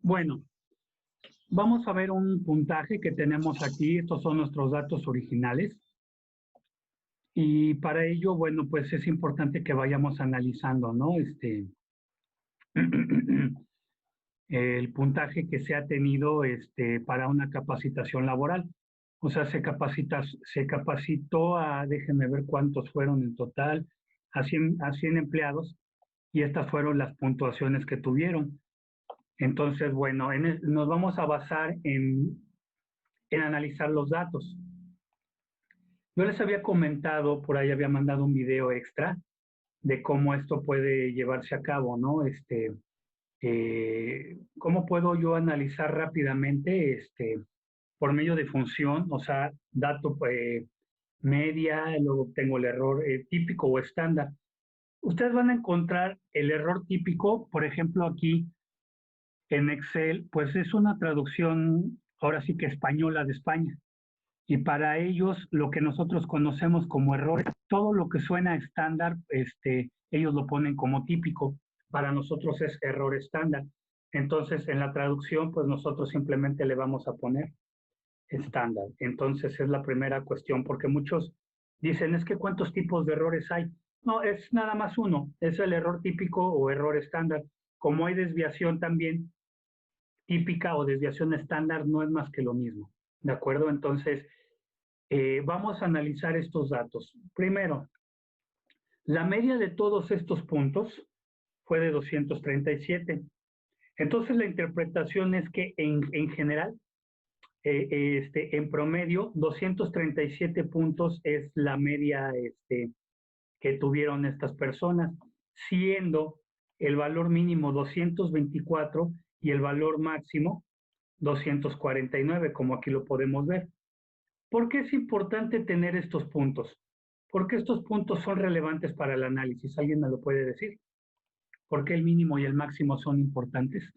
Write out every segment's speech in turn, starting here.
Bueno, vamos a ver un puntaje que tenemos aquí. Estos son nuestros datos originales. Y para ello, bueno, pues es importante que vayamos analizando, ¿no? El puntaje que se ha tenido para una capacitación laboral. O sea, se capacitó a, déjenme ver cuántos fueron en total, a 100 empleados, y estas fueron las puntuaciones que tuvieron. Entonces, bueno, nos vamos a basar en analizar los datos. Yo les había comentado, por ahí había mandado un video extra de cómo esto puede llevarse a cabo, ¿no? ¿Cómo puedo yo analizar rápidamente por medio de función? O sea, dato media, luego tengo el error típico o estándar. Ustedes van a encontrar el error típico, por ejemplo, aquí en Excel, pues es una traducción, ahora sí que española de España. Y para ellos, lo que nosotros conocemos como errores, todo lo que suena estándar, ellos lo ponen como típico. Para nosotros es error estándar. Entonces, en la traducción, pues nosotros simplemente le vamos a poner estándar. Entonces, es la primera cuestión, porque muchos dicen, es que ¿cuántos tipos de errores hay? No, es nada más uno, es el error típico o error estándar. Como hay desviación también típica o desviación estándar, no es más que lo mismo. ¿De acuerdo? Entonces, vamos a analizar estos datos. Primero, la media de todos estos puntos fue de 237. Entonces, la interpretación es que en general, en promedio, 237 puntos es la media que tuvieron estas personas, siendo el valor mínimo 224 y el valor máximo 249, como aquí lo podemos ver. ¿Por qué es importante tener estos puntos? Porque estos puntos son relevantes para el análisis. ¿Alguien me lo puede decir? ¿Por qué el mínimo y el máximo son importantes?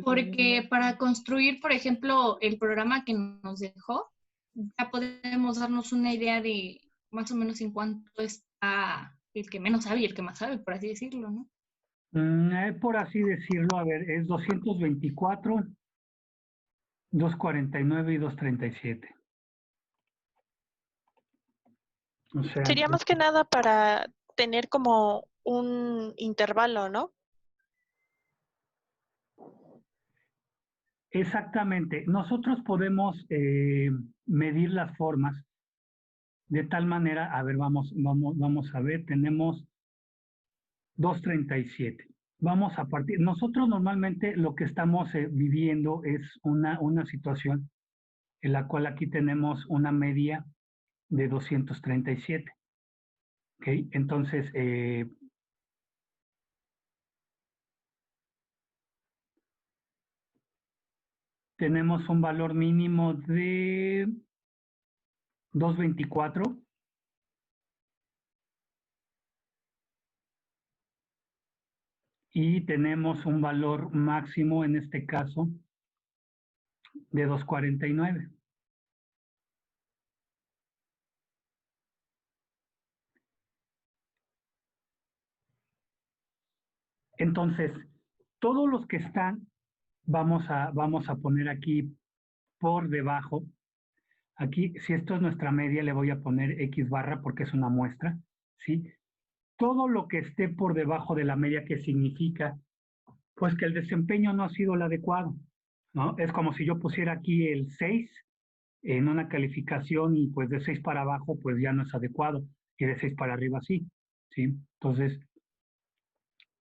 Porque para construir, por ejemplo, el programa que nos dejó, ya podemos darnos una idea de más o menos en cuánto está el que menos sabe y el que más sabe, por así decirlo, ¿no? Por así decirlo, a ver, es 224, 249 y 237. O sea, Sería más que nada para tener como un intervalo, ¿no? exactamente. Nosotros podemos medir las formas de tal manera, a ver, vamos a ver, tenemos 237. Vamos a partir, nosotros normalmente lo que estamos viviendo es una situación en la cual aquí tenemos una media de 237. ¿Ok? Entonces, tenemos un valor mínimo de 224. Y tenemos un valor máximo, en este caso, de 249. Entonces, todos los que están, vamos a poner aquí por debajo. Aquí, si esto es nuestra media, le voy a poner X barra porque es una muestra, ¿sí? Todo lo que esté por debajo de la media, ¿qué significa? Pues que el desempeño no ha sido el adecuado, ¿no? Es como si yo pusiera aquí el 6 en una calificación y pues de 6 para abajo pues ya no es adecuado y de 6 para arriba sí, ¿sí? Entonces,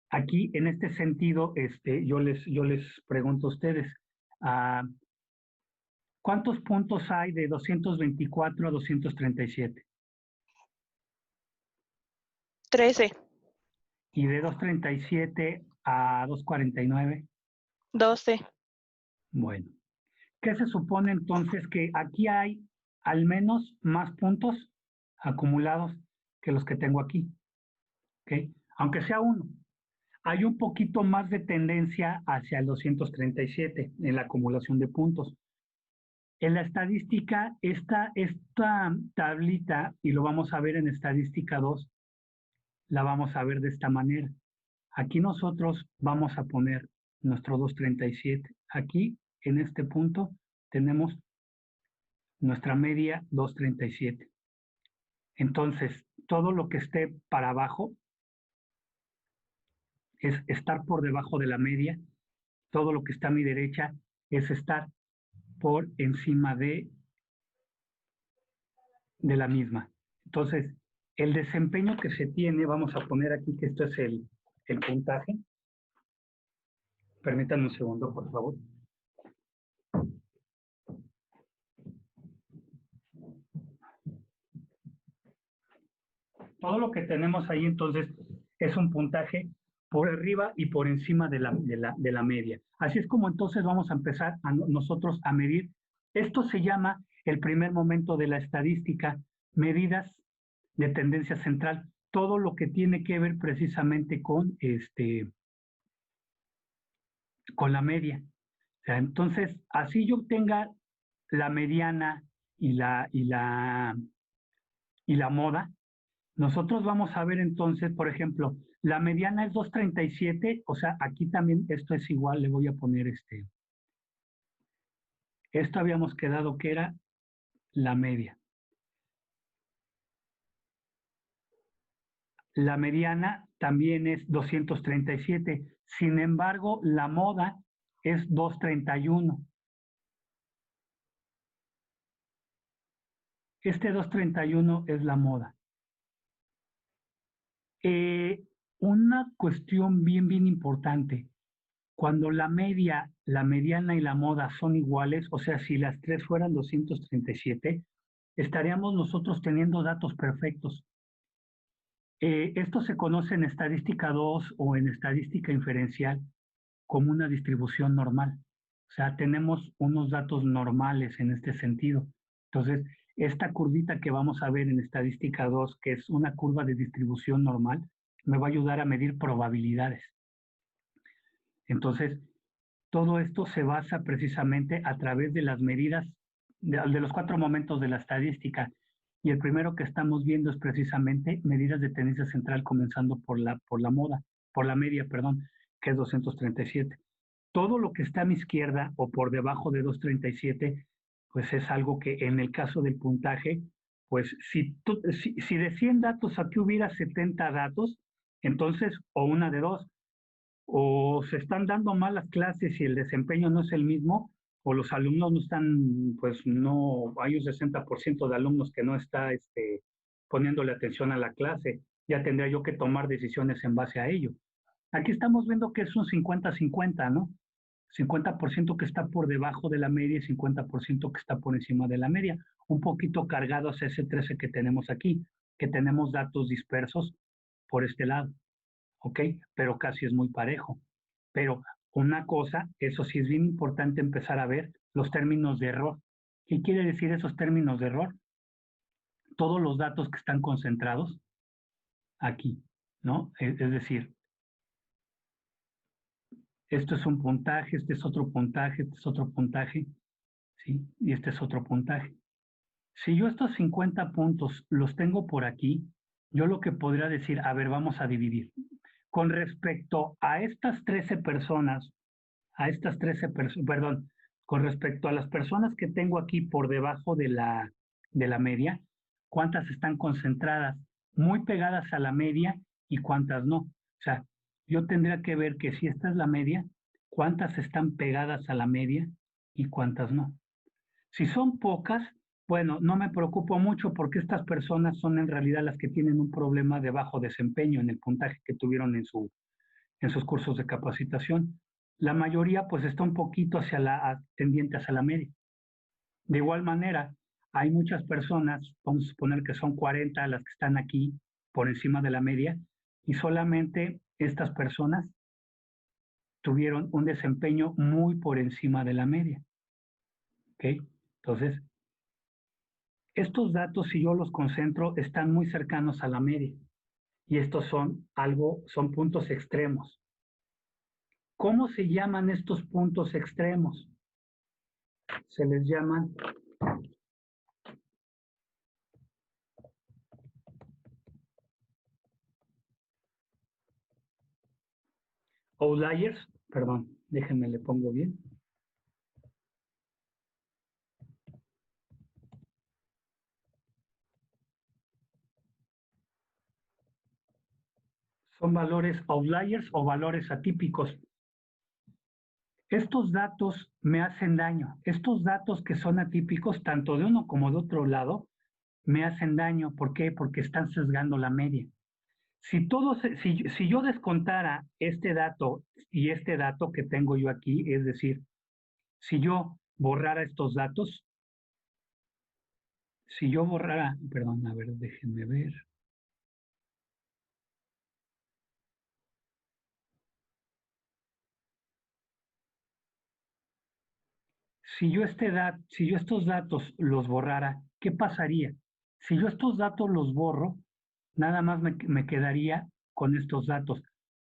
aquí en este sentido, yo les pregunto a ustedes, ¿cuántos puntos hay de 224 a 237? 13, Y de 237 a 249, 12. bueno. ¿Qué se supone entonces? Que aquí hay al menos más puntos acumulados que los que tengo aquí, ¿ok? Aunque sea uno. Hay un poquito más de tendencia hacia el 237 en la acumulación de puntos. En la estadística, esta tablita, y lo vamos a ver en estadística 2, la vamos a ver de esta manera. Aquí nosotros vamos a poner nuestro 237. Aquí, en este punto, tenemos nuestra media 237. Entonces, todo lo que esté para abajo es estar por debajo de la media. Todo lo que está a mi derecha es estar por encima de la misma. Entonces, el desempeño que se tiene, vamos a poner aquí que esto es el puntaje. Permítanme un segundo, por favor. Todo lo que tenemos ahí entonces es un puntaje por arriba y por encima de la media. Así es como entonces vamos a empezar nosotros a medir. Esto se llama el primer momento de la estadística, medidas de tendencia central. Todo lo que tiene que ver precisamente con la media. O sea, entonces, así yo obtenga la mediana y la moda, nosotros vamos a ver entonces, por ejemplo, la mediana es 237, o sea, aquí también esto es igual, le voy a poner esto habíamos quedado que era la media. La mediana también es 237, sin embargo, la moda es 231. Este 231 es la moda. Una cuestión bien importante. Cuando la media, la mediana y la moda son iguales, o sea, si las tres fueran 237, estaríamos nosotros teniendo datos perfectos. Esto se conoce en estadística 2 o en estadística inferencial como una distribución normal. O sea, tenemos unos datos normales en este sentido. Entonces, esta curvita que vamos a ver en estadística 2, que es una curva de distribución normal, me va a ayudar a medir probabilidades. Entonces, todo esto se basa precisamente a través de las medidas de los 4 momentos de la estadística. Y el primero que estamos viendo es precisamente medidas de tendencia central comenzando por la media, perdón, que es 237. Todo lo que está a mi izquierda o por debajo de 237, pues es algo que en el caso del puntaje, pues si de 100 datos aquí hubiera 70 datos, entonces o una de dos, o se están dando malas clases y el desempeño no es el mismo, o los alumnos no están, pues no, hay un 60% de alumnos que no está poniéndole atención a la clase, ya tendría yo que tomar decisiones en base a ello. Aquí estamos viendo que es un 50-50, ¿no? 50% que está por debajo de la media y 50% que está por encima de la media, un poquito cargado hacia ese 13 que tenemos aquí, que tenemos datos dispersos por este lado. ¿Ok? Pero casi es muy parejo. Pero una cosa, eso sí es bien importante empezar a ver los términos de error. ¿Qué quiere decir esos términos de error? Todos los datos que están concentrados aquí, ¿no? Es decir, esto es un puntaje, este es otro puntaje, este es otro puntaje, ¿sí? Y este es otro puntaje. Si yo estos 50 puntos los tengo por aquí, yo lo que podría decir, a ver, vamos a dividir. Con respecto a estas 13 personas, perdón, con respecto a las personas que tengo aquí por debajo de la media, ¿cuántas están concentradas muy pegadas a la media y cuántas no? O sea, yo tendría que ver que si esta es la media, ¿cuántas están pegadas a la media y cuántas no? Si son pocas, bueno, no me preocupo mucho porque estas personas son en realidad las que tienen un problema de bajo desempeño en el puntaje que tuvieron en sus cursos de capacitación. La mayoría pues está un poquito tendiente hacia la media. De igual manera, hay muchas personas, vamos a suponer que son 40 las que están aquí por encima de la media, y solamente estas personas tuvieron un desempeño muy por encima de la media. ¿Ok? Entonces, estos datos, si yo los concentro, están muy cercanos a la media. Y estos son puntos extremos. ¿Cómo se llaman estos puntos extremos? Se les llaman outliers, perdón. Déjenme le pongo bien. Son valores outliers o valores atípicos. Estos datos me hacen daño. Estos datos que son atípicos, tanto de uno como de otro lado, me hacen daño. ¿Por qué? Porque están sesgando la media. Si yo descontara este dato y este dato que tengo yo aquí, es decir, si yo borrara estos datos, si yo borrara, perdón, a ver, déjenme ver. Si yo estos datos los borrara, ¿qué pasaría? Si yo estos datos los borro, nada más me quedaría con estos datos.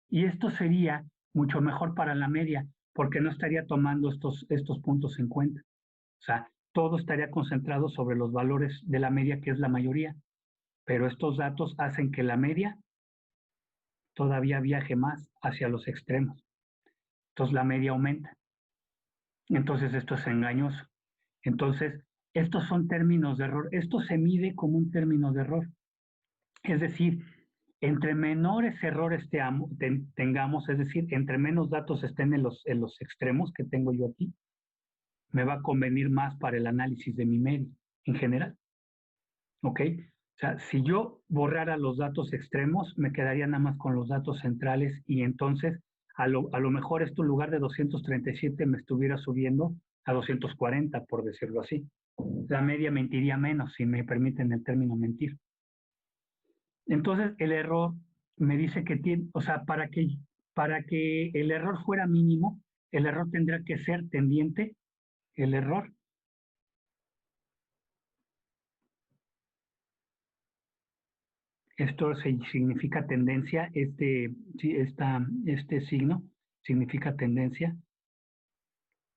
Y esto sería mucho mejor para la media, porque no estaría tomando estos puntos en cuenta. O sea, todo estaría concentrado sobre los valores de la media, que es la mayoría. Pero estos datos hacen que la media todavía viaje más hacia los extremos. Entonces la media aumenta. Entonces esto es engañoso. Entonces, estos son términos de error. Esto se mide como un término de error. Es decir, entre menores errores tengamos, es decir, entre menos datos estén en los extremos que tengo yo aquí, me va a convenir más para el análisis de mi media en general. ¿Ok? O sea, si yo borrara los datos extremos, me quedaría nada más con los datos centrales y entonces a lo mejor esto en lugar de 237 me estuviera subiendo a 240, por decirlo así. La media mentiría menos, si me permiten el término mentir. Entonces, el error me dice que tiene, o sea, para que el error fuera mínimo, el error tendrá que ser tendiente, el error. Esto significa tendencia, este signo significa tendencia.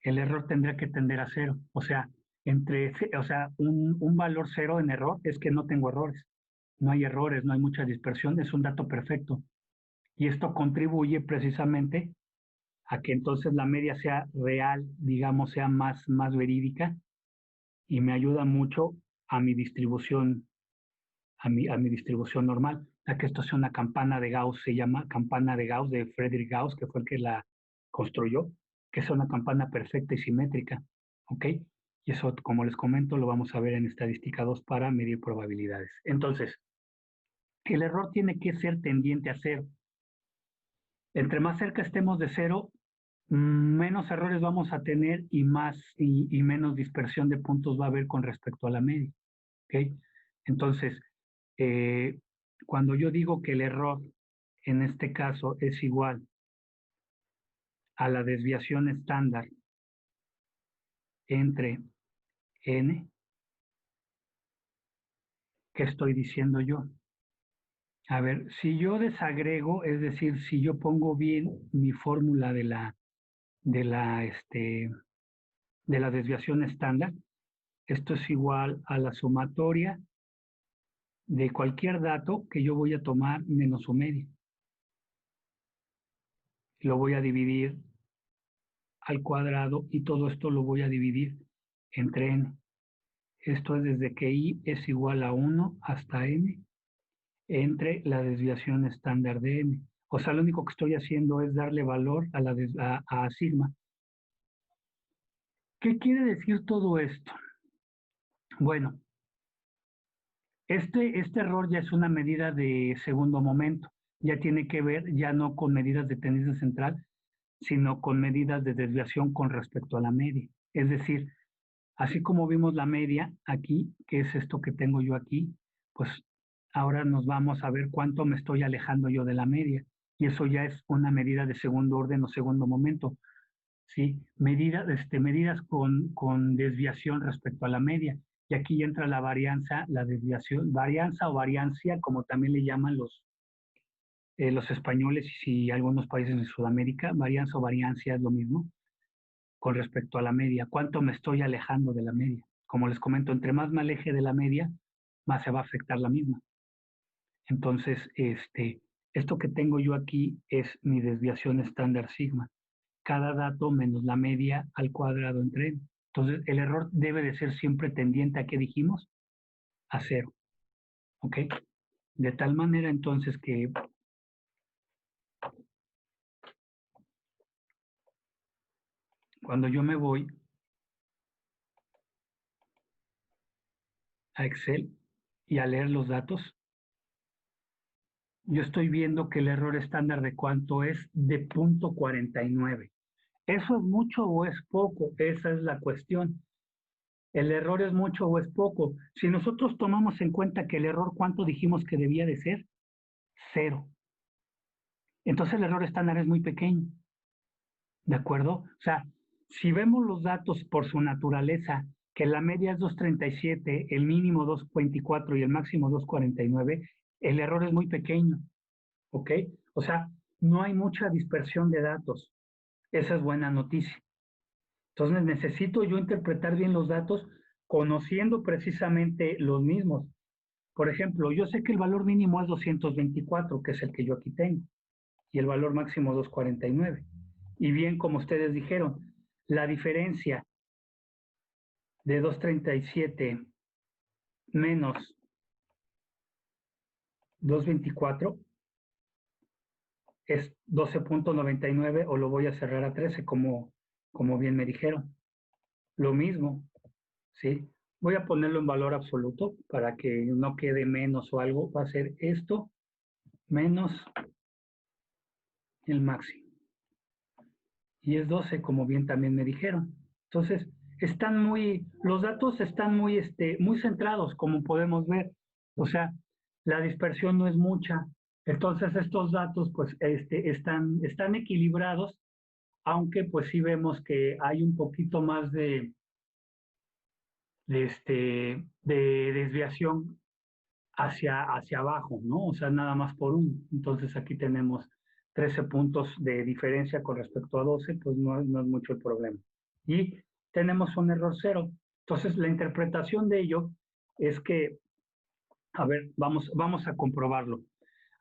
El error tendrá que tender a cero. O sea, un valor cero en error es que no tengo errores. No hay errores, no hay mucha dispersión, es un dato perfecto. Y esto contribuye precisamente a que entonces la media sea real, digamos, sea más verídica y me ayuda mucho a mi distribución, a mi distribución normal. A que esto sea una campana de Gauss, se llama campana de Gauss de Friedrich Gauss, que fue el que la construyó, que es una campana perfecta y simétrica. ¿Ok? Y eso, como les comento, lo vamos a ver en estadística 2 para medir probabilidades. Entonces, el error tiene que ser tendiente a cero. Entre más cerca estemos de cero, menos errores vamos a tener y menos dispersión de puntos va a haber con respecto a la media. ¿Okay? Entonces, eh, cuando yo digo que el error en este caso es igual a la desviación estándar entre n, ¿qué estoy diciendo yo? A ver, si yo desagrego, es decir, si yo pongo bien mi fórmula de la, este, de la desviación estándar, esto es igual a la sumatoria de cualquier dato que yo voy a tomar menos su media. Lo voy a dividir al cuadrado y todo esto lo voy a dividir entre n. Esto es desde que i es igual a 1 hasta n entre la desviación estándar de n. O sea, lo único que estoy haciendo es darle valor a sigma. ¿Qué quiere decir todo esto? Bueno, este error ya es una medida de segundo momento. Ya tiene que ver ya no con medidas de tendencia central, sino con medidas de desviación con respecto a la media. Es decir, así como vimos la media aquí, que es esto que tengo yo aquí, pues ahora nos vamos a ver cuánto me estoy alejando yo de la media. Y eso ya es una medida de segundo orden o segundo momento. ¿Sí? Medidas con desviación respecto a la media. Y aquí entra la varianza, la desviación, varianza o variancia, como también le llaman los españoles y algunos países de Sudamérica. Varianza o variancia es lo mismo con respecto a la media. ¿Cuánto me estoy alejando de la media? Como les comento, entre más me aleje de la media, más se va a afectar la misma. Entonces, esto que tengo yo aquí es mi desviación estándar sigma. cada dato menos la media al cuadrado entre n. Entonces, el error debe de ser siempre tendiente a, ¿qué dijimos? A 0. ¿Ok? De tal manera, entonces, que cuando yo me voy a Excel y a leer los datos, yo estoy viendo que el error estándar de cuánto es de 0.49. ¿Eso es mucho o es poco? Esa es la cuestión. ¿El error es mucho o es poco? Si nosotros tomamos en cuenta que el error, ¿cuánto dijimos que debía de ser? 0. Entonces el error estándar es muy pequeño. ¿De acuerdo? O sea, si vemos los datos por su naturaleza, que la media es 2.37, el mínimo 2.24 y el máximo 2.49, el error es muy pequeño. ¿Ok? O sea, no hay mucha dispersión de datos. Esa es buena noticia. Entonces necesito yo interpretar bien los datos conociendo precisamente los mismos. Por ejemplo, yo sé que el valor mínimo es 224, que es el que yo aquí tengo, y el valor máximo 249. Y bien, como ustedes dijeron, la diferencia de 237 menos 224 es 12.99, o lo voy a cerrar a 13, como bien me dijeron. Lo mismo, ¿sí? Voy a ponerlo en valor absoluto para que no quede menos o algo. Va a ser esto menos el máximo. Y es 12, como bien también me dijeron. Entonces, los datos están muy centrados, como podemos ver. O sea, la dispersión no es mucha. Entonces, estos datos, pues, están equilibrados, aunque, pues, sí vemos que hay un poquito más de desviación hacia abajo, ¿no? O sea, nada más por 1. Entonces, aquí tenemos 13 puntos de diferencia con respecto a 12, pues no es mucho el problema. Y tenemos un error 0. Entonces, la interpretación de ello es que, a ver, vamos a comprobarlo.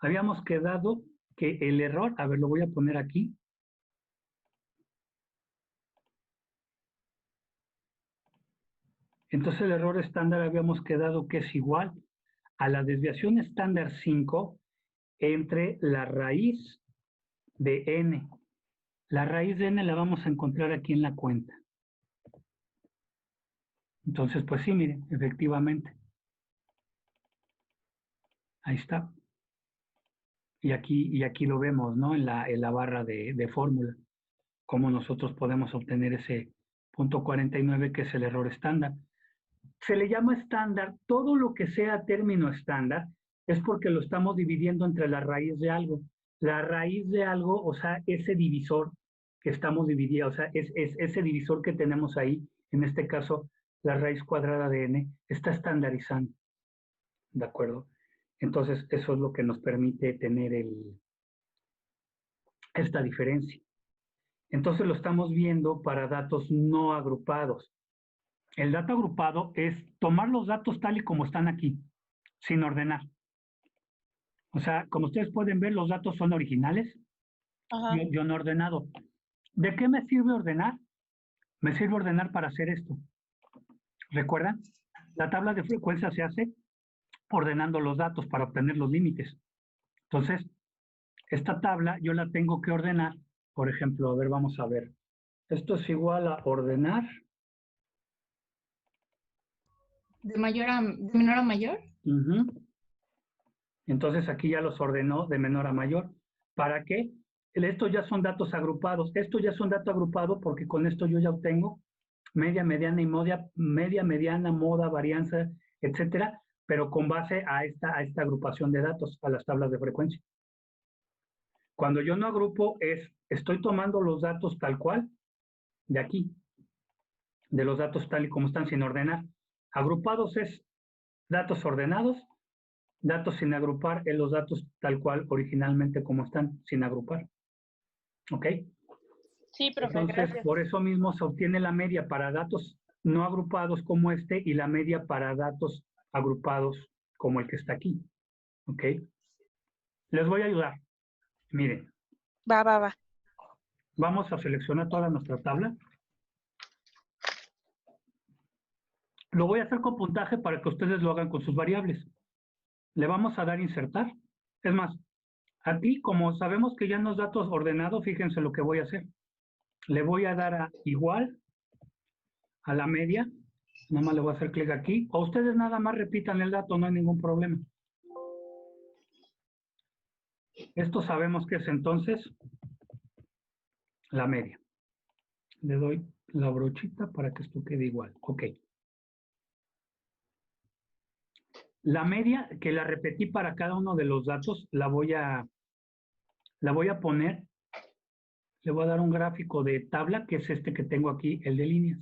Habíamos quedado que el error, a ver, lo voy a poner aquí. Entonces, el error estándar habíamos quedado que es igual a la desviación estándar 5 entre la raíz de n. La raíz de n la vamos a encontrar aquí en la cuenta. Entonces, pues sí, miren, efectivamente. Ahí está. Y aquí lo vemos, ¿no? En la barra de fórmula. Cómo nosotros podemos obtener ese 0.49, que es el error estándar. Se le llama estándar, todo lo que sea término estándar es porque lo estamos dividiendo entre la raíz de algo. La raíz de algo, o sea, ese divisor que estamos dividiendo, o sea, es ese divisor que tenemos ahí, en este caso, la raíz cuadrada de n, está estandarizando. ¿De acuerdo? Entonces, eso es lo que nos permite tener esta diferencia. Entonces, lo estamos viendo para datos no agrupados. El dato agrupado es tomar los datos tal y como están aquí, sin ordenar. O sea, como ustedes pueden ver, los datos son originales. Yo no he ordenado. ¿De qué me sirve ordenar? Me sirve ordenar para hacer esto. ¿Recuerdan? La tabla de frecuencia se hace ordenando los datos para obtener los límites. Entonces, esta tabla yo la tengo que ordenar. Por ejemplo, a ver, vamos a ver. Esto es igual a ordenar. ¿De menor a mayor? Entonces aquí ya los ordenó de menor a mayor. ¿Para qué? Estos ya son datos agrupados. Esto ya es un dato agrupado porque con esto yo ya obtengo media, mediana y media, mediana, moda, varianza, etcétera, pero con base a esta agrupación de datos, a las tablas de frecuencia. Cuando yo no agrupo estoy tomando los datos tal cual, de aquí, de los datos tal y como están sin ordenar. Agrupados es datos ordenados, datos sin agrupar es los datos tal cual originalmente como están, sin agrupar. ¿Ok? Sí, profe, Entonces, gracias. por eso mismo se obtiene la media para datos no agrupados como este y la media para datos agrupados como el que está aquí. ¿Ok? Les voy a ayudar. Miren. Va. Vamos a seleccionar toda nuestra tabla. Lo voy a hacer con puntaje para que ustedes lo hagan con sus variables. Le vamos a dar insertar. Es más, aquí como sabemos que ya nos datos ordenados, fíjense lo que voy a hacer. Le voy a dar a igual a la media. Nada más le voy a hacer clic aquí. O ustedes nada más repitan el dato, no hay ningún problema. Esto sabemos que es entonces la media. Le doy la brochita para que esto quede igual. Ok. La media, que la repetí para cada uno de los datos, la voy a poner, le voy a dar un gráfico de tabla, que es este que tengo aquí, el de líneas.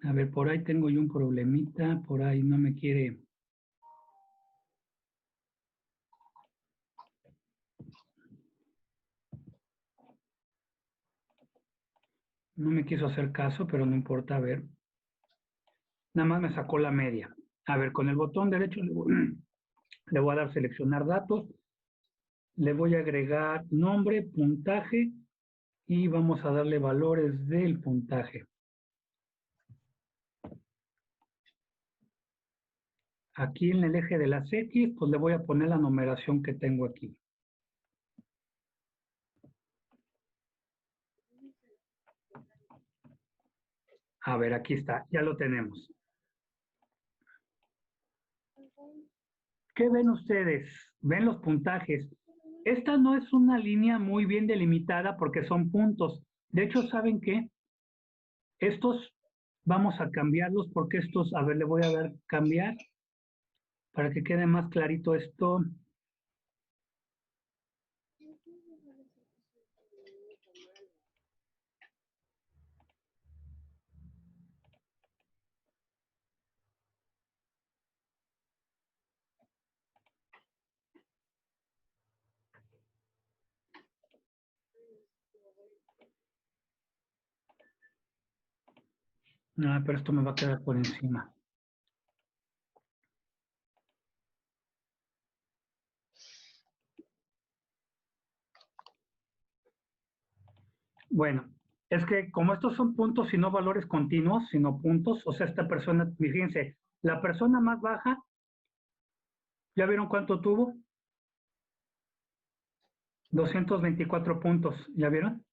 A ver, por ahí tengo yo un problemita, por ahí no me quiere. No me quiso hacer caso, pero no importa, a ver. Nada más me sacó la media. A ver, con el botón derecho le voy a dar seleccionar datos. Le voy a agregar nombre, puntaje y vamos a darle valores del puntaje. Aquí en el eje de las X, pues le voy a poner la numeración que tengo aquí. A ver, aquí está, ya lo tenemos. ¿Qué ven ustedes? ¿Ven los puntajes? Esta no es una línea muy bien delimitada porque son puntos. De hecho, ¿saben qué? Estos vamos a cambiarlos porque estos, a ver, le voy a dar cambiar para que quede más clarito esto. No, pero esto me va a quedar por encima. Bueno, es que como estos son puntos y no valores continuos, sino puntos, o sea, esta persona, fíjense, la persona más baja, ¿ya vieron cuánto tuvo? 224 puntos, ¿ya vieron?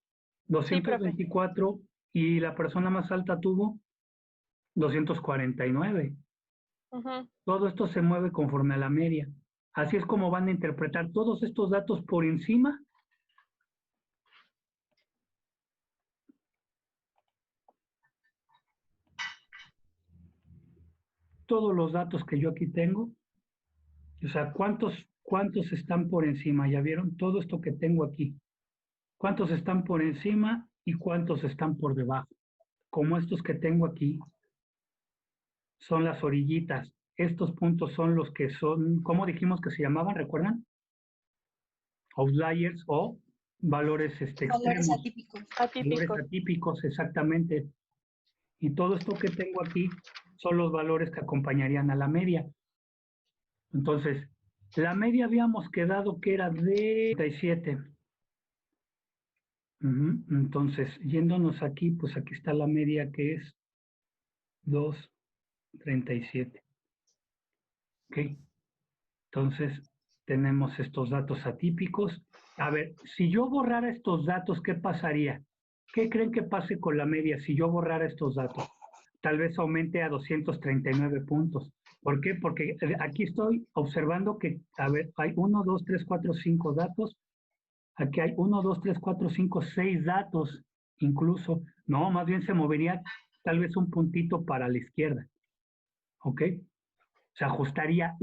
Sí, profe. 224 y la persona más alta tuvo 249. Ujú. Todo esto se mueve conforme a la media. Así es como van a interpretar todos estos datos por encima. Todos los datos que yo aquí tengo, o sea, ¿cuántos están por encima? ¿Ya vieron? Todo esto que tengo aquí. ¿Cuántos están por encima y cuántos están por debajo? Como estos que tengo aquí, son las orillitas. Estos puntos son los que son, ¿cómo dijimos que se llamaban? ¿Recuerdan? Outliers o valores Valores extremos. atípicos. Valores Atípico. atípicos, exactamente. Y todo esto que tengo aquí son los valores que acompañarían a la media. Entonces, la media habíamos quedado que era de 37. Entonces, yéndonos aquí, pues aquí está la media que es 2,37. ¿Ok? Entonces, tenemos estos datos atípicos. A ver, si yo borrara estos datos, ¿qué pasaría? ¿Qué creen que pase con la media si yo borrara estos datos? Tal vez aumente a 239 puntos. ¿Por qué? Porque aquí estoy observando que, a ver, hay 1, 2, 3, 4, 5 datos. Aquí hay 1, 2, 3, 4, 5, 6 datos incluso. No, más bien se movería tal vez un puntito para la izquierda. ¿Ok? Se ajustaría.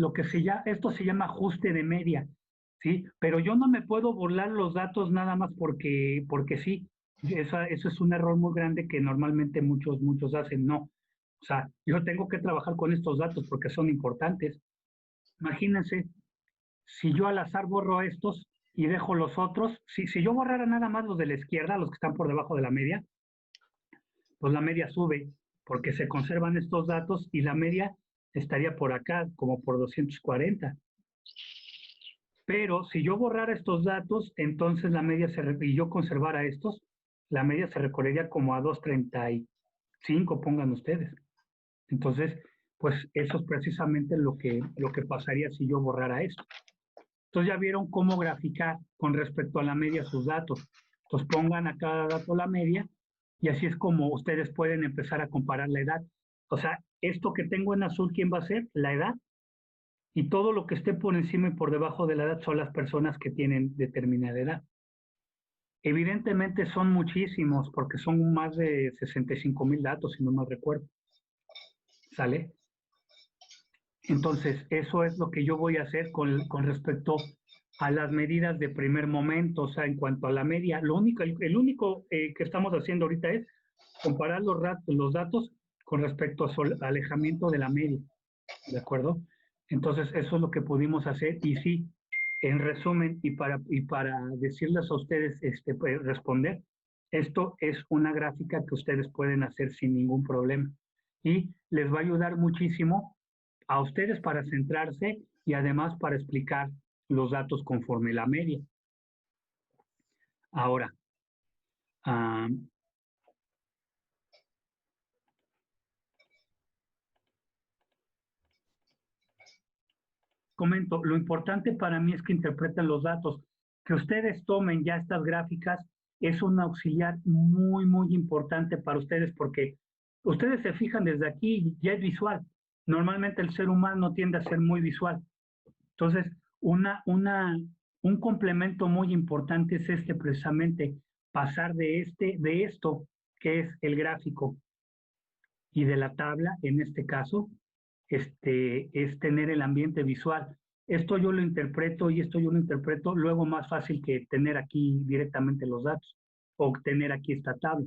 Esto se llama ajuste de media. ¿Sí? Pero yo no me puedo burlar los datos nada más porque sí. Eso es un error muy grande que normalmente muchos hacen. No. O sea, yo tengo que trabajar con estos datos porque son importantes. Imagínense, si yo al azar borro estos y dejo los otros, si yo borrara nada más los de la izquierda, los que están por debajo de la media, pues la media sube porque se conservan estos datos y la media estaría por acá, como por 240. Pero si yo borrara estos datos, entonces la media y yo conservara estos, la media se recorrería como a 2.35, pongan ustedes. Entonces, pues eso es precisamente lo que pasaría si yo borrara esto. Entonces ya vieron cómo graficar con respecto a la media sus datos. Entonces pongan a cada dato la media y así es como ustedes pueden empezar a comparar la edad. O sea, esto que tengo en azul, ¿quién va a ser? La edad. Y todo lo que esté por encima y por debajo de la edad son las personas que tienen determinada edad. Evidentemente son muchísimos porque son más de 65,000 datos, si no me recuerdo. ¿Sale? Entonces, eso es lo que yo voy a hacer con respecto a las medidas de primer momento, o sea, en cuanto a la media. El único que estamos haciendo ahorita es comparar los datos con respecto a su alejamiento de la media, ¿de acuerdo? Entonces, eso es lo que pudimos hacer y sí, en resumen, y para decirles a ustedes, pues, responder, esto es una gráfica que ustedes pueden hacer sin ningún problema y les va a ayudar muchísimo a ustedes para centrarse y además para explicar los datos conforme la media. Ahora, comento, lo importante para mí es que interpreten los datos. Que ustedes tomen ya estas gráficas es un auxiliar muy, muy importante para ustedes porque ustedes se fijan desde aquí, ya es visual. Normalmente el ser humano tiende a ser muy visual. Entonces, un complemento muy importante es precisamente, pasar de esto, que es el gráfico, y de la tabla, en este caso, es tener el ambiente visual. Esto yo lo interpreto y esto yo lo interpreto luego más fácil que tener aquí directamente los datos o tener aquí esta tabla.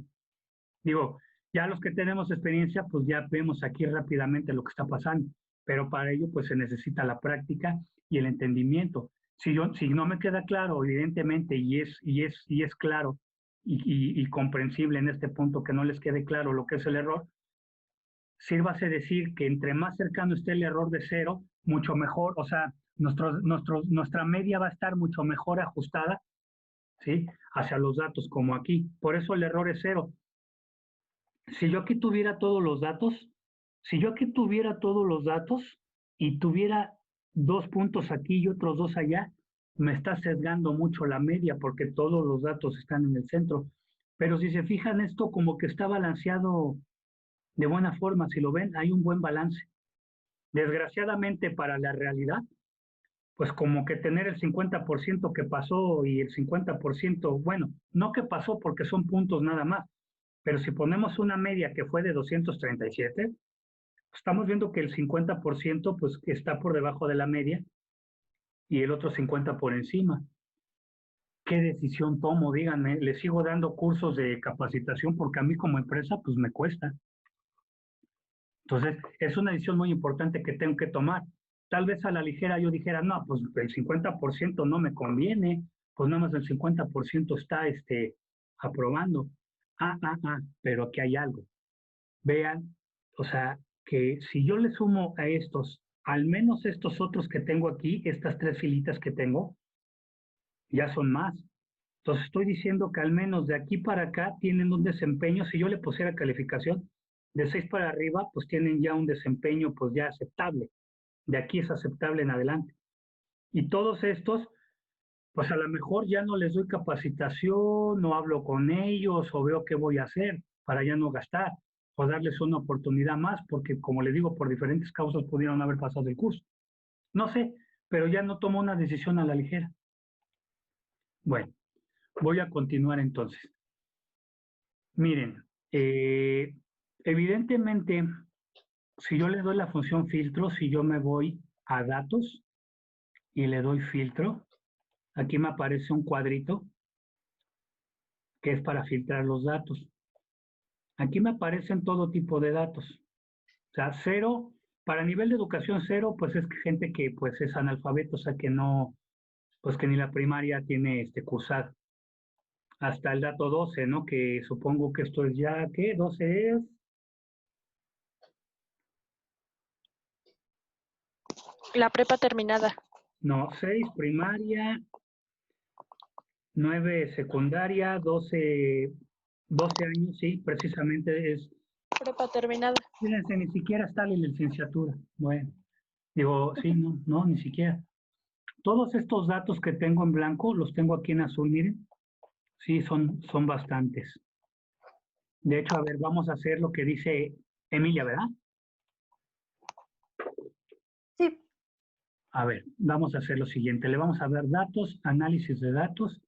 Digo, ya los que tenemos experiencia, pues ya vemos aquí rápidamente lo que está pasando, pero para ello pues se necesita la práctica y el entendimiento. Si no me queda claro, evidentemente, y es claro y comprensible en este punto que no les quede claro lo que es el error, sírvase decir que entre más cercano esté el error de cero, mucho mejor, o sea, nuestra media va a estar mucho mejor ajustada, ¿sí? Hacia los datos, como aquí. Por eso el error es cero. Si yo aquí tuviera todos los datos, si yo aquí tuviera todos los datos y tuviera 2 puntos aquí y otros 2 allá, me está sesgando mucho la media porque todos los datos están en el centro. Pero si se fijan, esto como que está balanceado de buena forma. Si lo ven, hay un buen balance. Desgraciadamente para la realidad, pues como que tener el 50% que pasó y el 50%, bueno, no que pasó porque son puntos nada más, pero si ponemos una media que fue de 237, estamos viendo que el 50% pues está por debajo de la media y el otro 50% por encima. ¿Qué decisión tomo? Díganme, ¿le sigo dando cursos de capacitación? Porque a mí como empresa pues me cuesta. Entonces, es una decisión muy importante que tengo que tomar. Tal vez a la ligera yo dijera, no, pues el 50% no me conviene, pues nada más el 50% está aprobando. Pero aquí hay algo. Vean, o sea, que si yo le sumo a estos, al menos estos otros que tengo aquí, estas 3 filitas que tengo, ya son más. Entonces estoy diciendo que al menos de aquí para acá tienen un desempeño, si yo le pusiera calificación de 6 para arriba, pues tienen ya un desempeño pues ya aceptable. De aquí es aceptable en adelante. Y todos estos, pues a lo mejor ya no les doy capacitación, no hablo con ellos o veo qué voy a hacer para ya no gastar o darles una oportunidad más, porque como les digo, por diferentes causas pudieron haber pasado el curso. No sé, pero ya no tomo una decisión a la ligera. Bueno, voy a continuar entonces. Miren, evidentemente, si yo le doy la función filtro, si yo me voy a datos y le doy filtro, aquí me aparece un cuadrito que es para filtrar los datos. Aquí me aparecen todo tipo de datos. O sea, cero, para nivel de educación cero, pues es gente que pues es analfabeto, o sea que no, pues que ni la primaria tiene cursado. Hasta el dato 12, ¿no? Que supongo que esto es ya, ¿qué? 12 es. La prepa terminada. No, 6 primaria, 9 secundaria, 12 años, sí, precisamente es. Prepa terminada. Fíjense, ni siquiera está la licenciatura. Bueno, digo, sí, no, ni siquiera. Todos estos datos que tengo en blanco, los tengo aquí en azul, miren. Sí, son bastantes. De hecho, a ver, vamos a hacer lo que dice Emilia, ¿verdad? Sí. A ver, vamos a hacer lo siguiente. Le vamos a dar datos, análisis de datos.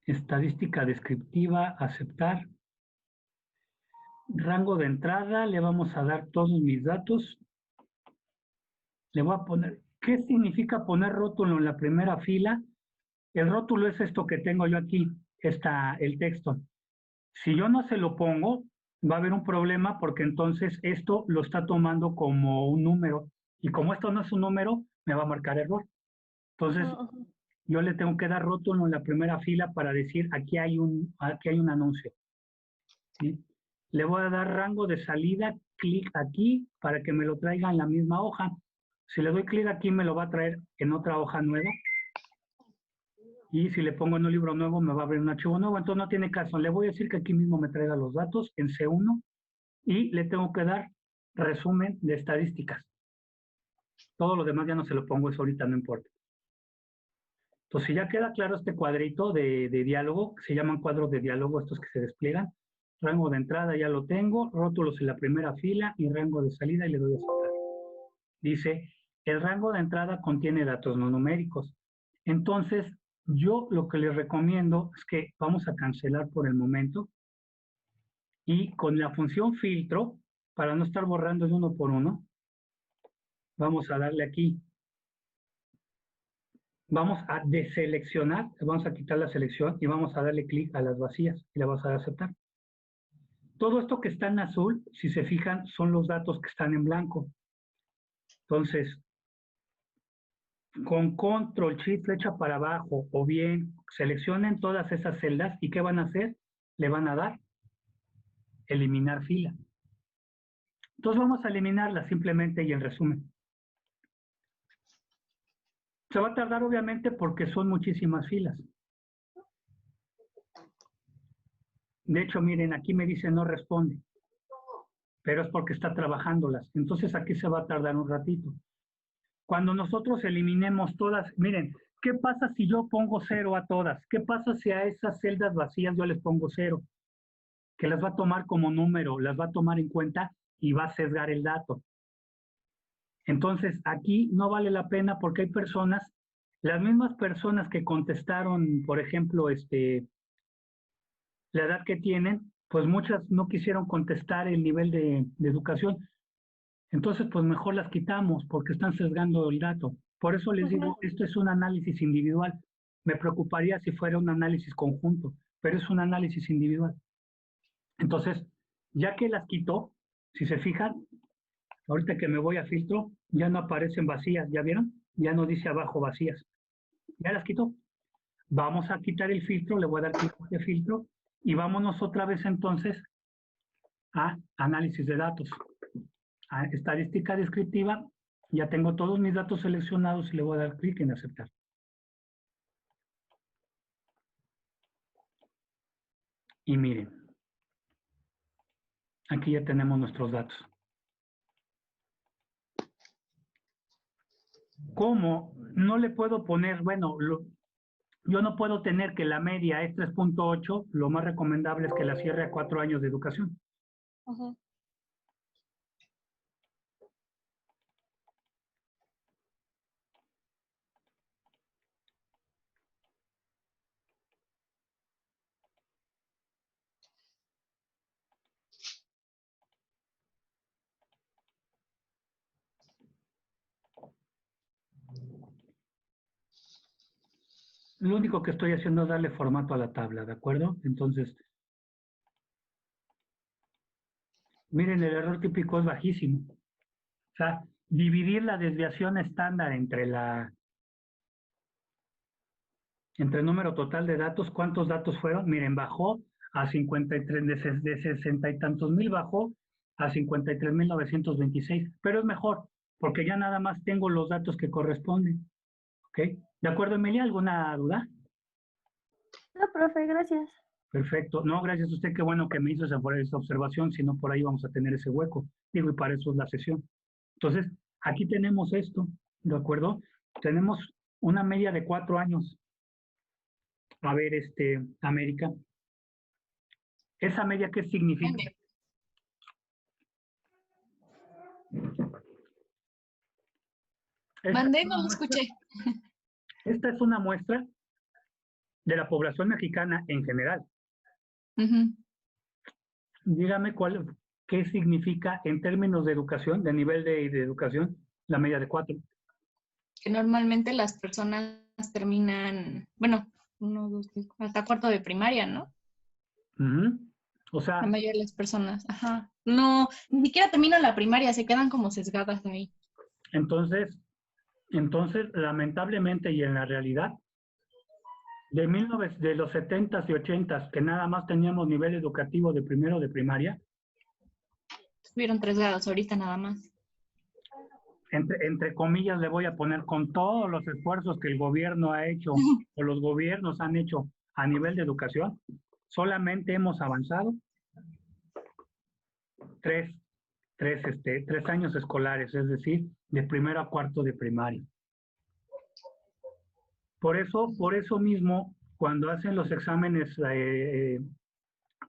Estadística descriptiva, aceptar. Rango de entrada, le vamos a dar todos mis datos. Le voy a poner, ¿qué significa poner rótulo en la primera fila? El rótulo es esto que tengo yo aquí, el texto. Si yo no se lo pongo, va a haber un problema porque entonces esto lo está tomando como un número. Y como esto no es un número, me va a marcar error. Entonces, yo le tengo que dar rótulo en la primera fila para decir aquí hay un anuncio. ¿Sí? Le voy a dar rango de salida, clic aquí para que me lo traiga en la misma hoja. Si le doy clic aquí, me lo va a traer en otra hoja nueva. Y si le pongo en un libro nuevo, me va a abrir un archivo nuevo. Entonces no tiene caso. Le voy a decir que aquí mismo me traiga los datos en C1 y le tengo que dar resumen de estadísticas. Todo lo demás ya no se lo pongo, eso ahorita no importa. Entonces, si ya queda claro este cuadrito de diálogo, se llaman cuadros de diálogo estos que se despliegan. Rango de entrada ya lo tengo, rótulos en la primera fila y rango de salida y le doy a aceptar. Dice, el rango de entrada contiene datos no numéricos. Entonces, yo lo que les recomiendo es que vamos a cancelar por el momento y con la función filtro, para no estar borrando de uno por uno, vamos a darle aquí. Vamos a deseleccionar, vamos a quitar la selección y vamos a darle clic a las vacías y le vamos a dar a aceptar. Todo esto que está en azul, si se fijan, son los datos que están en blanco. Entonces, con control, shift, flecha para abajo, o bien seleccionen todas esas celdas y ¿qué van a hacer? Le van a dar eliminar fila. Entonces vamos a eliminarla simplemente y en resumen. Se va a tardar obviamente porque son muchísimas filas. De hecho, miren, aquí me dice no responde, pero es porque está trabajándolas. Entonces aquí se va a tardar un ratito. Cuando nosotros eliminemos todas, miren, ¿qué pasa si yo pongo 0 a todas? ¿Qué pasa si a esas celdas vacías yo les pongo 0? Que las va a tomar como número, las va a tomar en cuenta y va a sesgar el dato. Entonces, aquí no vale la pena porque hay personas, las mismas personas que contestaron, por ejemplo, la edad que tienen, pues muchas no quisieron contestar el nivel de educación. Entonces, pues mejor las quitamos porque están sesgando el dato. Por eso les digo, esto es un análisis individual. Me preocuparía si fuera un análisis conjunto, pero es un análisis individual. Entonces, ya que las quitó, si se fijan, ahorita que me voy a filtro, ya no aparecen vacías, ¿ya vieron? Ya no dice abajo vacías. Ya las quitó. Vamos a quitar el filtro, le voy a dar clic a este filtro y vámonos otra vez entonces a análisis de datos. A estadística descriptiva, ya tengo todos mis datos seleccionados y le voy a dar clic en aceptar. Y miren, aquí ya tenemos nuestros datos. ¿Cómo? No le puedo poner, bueno, yo no puedo tener que la media es 3.8, lo más recomendable es que la cierre a 4 años de educación. Lo único que estoy haciendo es darle formato a la tabla, ¿de acuerdo? Entonces, miren, el error típico es bajísimo. O sea, dividir la desviación estándar entre el número total de datos, ¿cuántos datos fueron? Miren, bajó a 53, de 60 y tantos mil bajó a 53,926, pero es mejor, porque ya nada más tengo los datos que corresponden. ¿Ok? ¿De acuerdo, Emilia? ¿Alguna duda? No, profe, gracias. Perfecto. No, gracias a usted. Qué bueno que me hizo esa observación, si no por ahí vamos a tener ese hueco. Digo, y para eso es la sesión. Entonces, aquí tenemos esto, ¿de acuerdo? Tenemos una media de 4 años. A ver, América. ¿Esa media qué significa? Grande. Mandé, no lo escuché. Esta es una muestra de la población mexicana en general. Ujú. Dígame qué significa en términos de educación, de nivel de educación, la media de 4. Que normalmente las personas terminan, bueno, 1, 2, 3, hasta cuarto de primaria, ¿no? O sea, La mayoría de las personas, ajá. No, ni siquiera terminan la primaria, se quedan como sesgadas ahí. entonces, lamentablemente y en la realidad, de los 70s y 80s, que nada más teníamos nivel educativo de primero de primaria, Tuvieron 3 grados ahorita nada más. entre comillas le voy a poner, con todos los esfuerzos que el gobierno ha hecho o los gobiernos han hecho a nivel de educación, solamente hemos avanzado 3 años escolares, es decir, de primero a cuarto de primaria. Por eso mismo, cuando hacen los exámenes,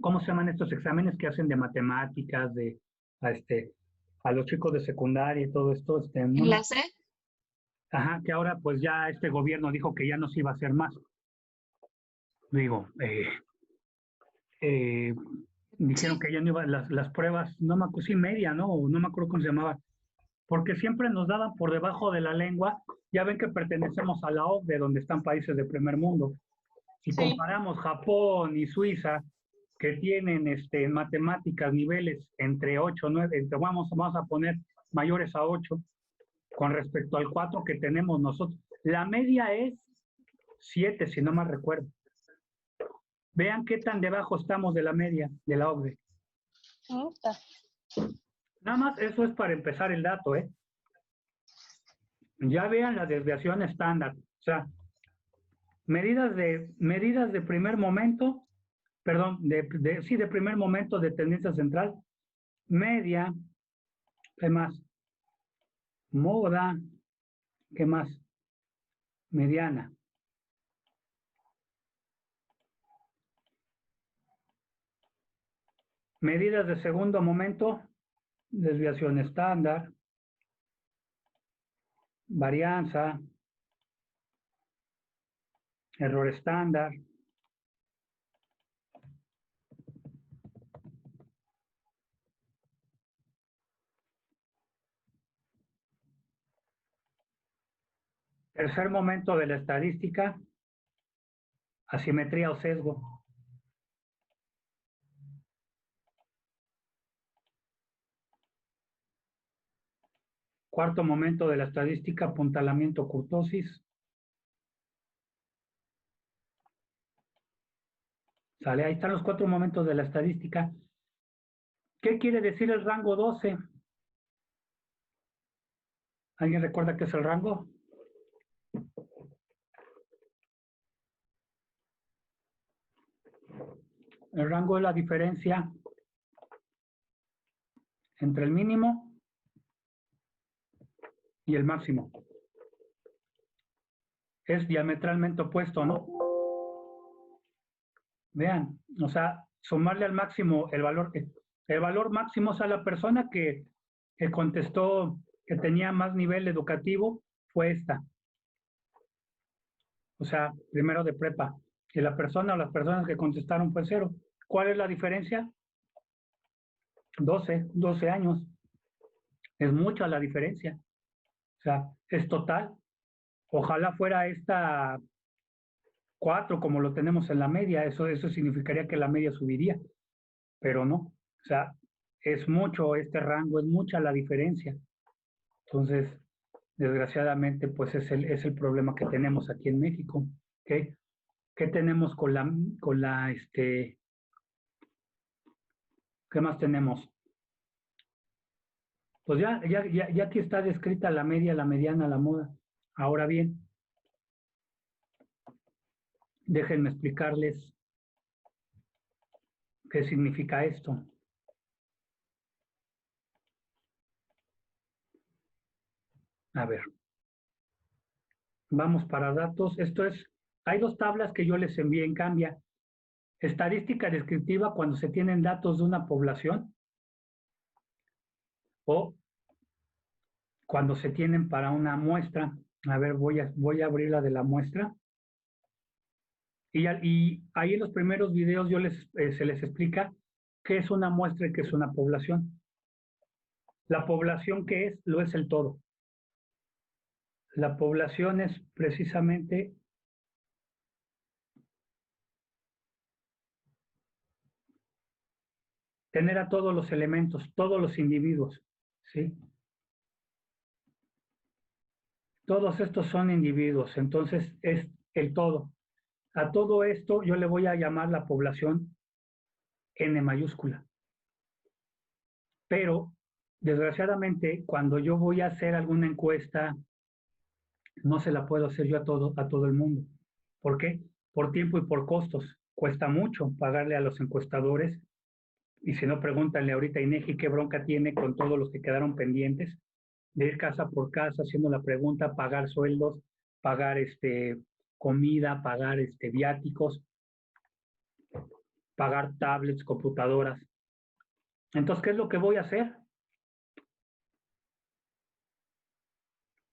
¿cómo se llaman estos exámenes que hacen de matemáticas, a los chicos de secundaria y todo esto? No, ¿Enlace? ajá, que ahora pues ya este gobierno dijo que ya no se iba a hacer más. Digo, dijeron que ya no iba, las pruebas, no me acuerdo, sí, media, ¿no? No me acuerdo cómo se llamaba, porque siempre nos daban por debajo de la lengua. Ya ven que pertenecemos a la OCDE, donde están países de primer mundo. Si Sí. comparamos Japón y Suiza, que tienen en matemáticas niveles entre 8, 9, vamos a poner mayores a 8, con respecto al 4 que tenemos nosotros. La media es 7, si no mal recuerdo. Vean qué tan debajo estamos de la media de la OCDE. Nada más eso es para empezar el dato, ¿eh? Ya vean la desviación estándar. O sea, medidas de primer momento, perdón, de primer momento de tendencia central, media, ¿qué más? Moda, ¿qué más? Mediana. Medidas de segundo momento, desviación estándar, varianza, error estándar. Tercer momento de la estadística, asimetría o sesgo. Cuarto momento de la estadística, apuntalamiento, curtosis. Sale, ahí están los 4 momentos de la estadística. ¿Qué quiere decir el rango 12? ¿Alguien recuerda qué es el rango? El rango es la diferencia entre el mínimo y el máximo. Es diametralmente opuesto, ¿no? Vean, o sea, sumarle al máximo el valor máximo, o sea, la persona que contestó que tenía más nivel educativo fue esta. O sea, primero de prepa. Y la persona o las personas que contestaron fue 0. ¿Cuál es la diferencia? 12 años. Es mucha la diferencia. O sea, es total. Ojalá fuera esta 4 como lo tenemos en la media. Eso significaría que la media subiría. Pero no. O sea, es mucho este rango, es mucha la diferencia. Entonces, desgraciadamente, pues es el problema que tenemos aquí en México. ¿Okay? ¿Qué tenemos ¿qué más tenemos? Pues ya aquí está descrita la media, la mediana, la moda. Ahora bien, déjenme explicarles qué significa esto. A ver, vamos para datos. Esto es, hay dos tablas que yo les envié en Cambia. Estadística descriptiva cuando se tienen datos de una población o cuando se tienen para una muestra. A ver, voy a abrir la de la muestra. Y ahí en los primeros videos se les explica qué es una muestra y qué es una población. La población, ¿qué es? Lo es el todo. La población es precisamente tener a todos los elementos, todos los individuos, ¿sí? Todos estos son individuos, entonces es el todo. A todo esto yo le voy a llamar la población N mayúscula. Pero, desgraciadamente, cuando yo voy a hacer alguna encuesta, no se la puedo hacer yo a todo el mundo. ¿Por qué? Por tiempo y por costos. Cuesta mucho pagarle a los encuestadores. Y si no, pregúntale ahorita a INEGI qué bronca tiene con todos los que quedaron pendientes de ir casa por casa haciendo la pregunta, pagar sueldos, pagar comida, pagar viáticos, pagar tablets, computadoras. Entonces, ¿qué es lo que voy a hacer?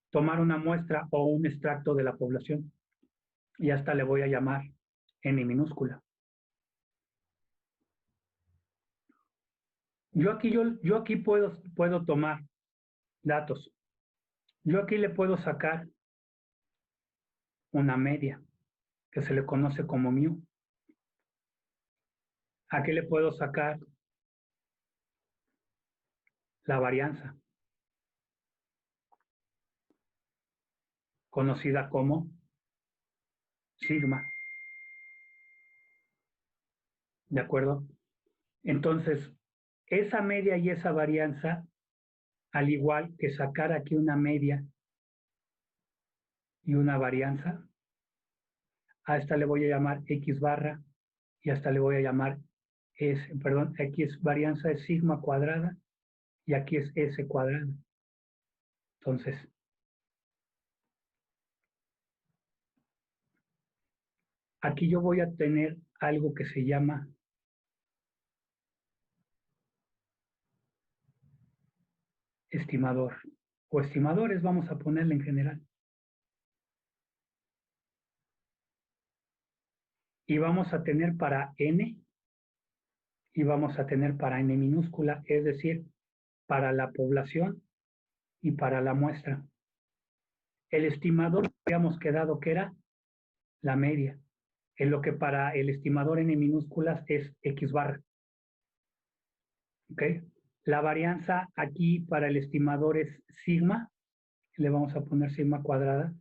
Tomar una muestra o un extracto de la población y hasta le voy a llamar N minúscula. Yo aquí puedo tomar datos. Yo aquí le puedo sacar una media, que se le conoce como mu. Aquí le puedo sacar la varianza, conocida como sigma. ¿De acuerdo? Entonces, esa media y esa varianza, al igual que sacar aquí una media y una varianza, a esta le voy a llamar X barra y a esta le voy a llamar aquí es varianza es sigma cuadrada y aquí es S cuadrada. Entonces, aquí yo voy a tener algo que se llama estimador o estimadores, vamos a ponerle en general. Y vamos a tener para N y vamos a tener para N minúscula, es decir, para la población y para la muestra. El estimador habíamos quedado que era la media, en lo que para el estimador N minúsculas es X barra. ¿Ok? La varianza aquí para el estimador es sigma, le vamos a poner sigma cuadrada,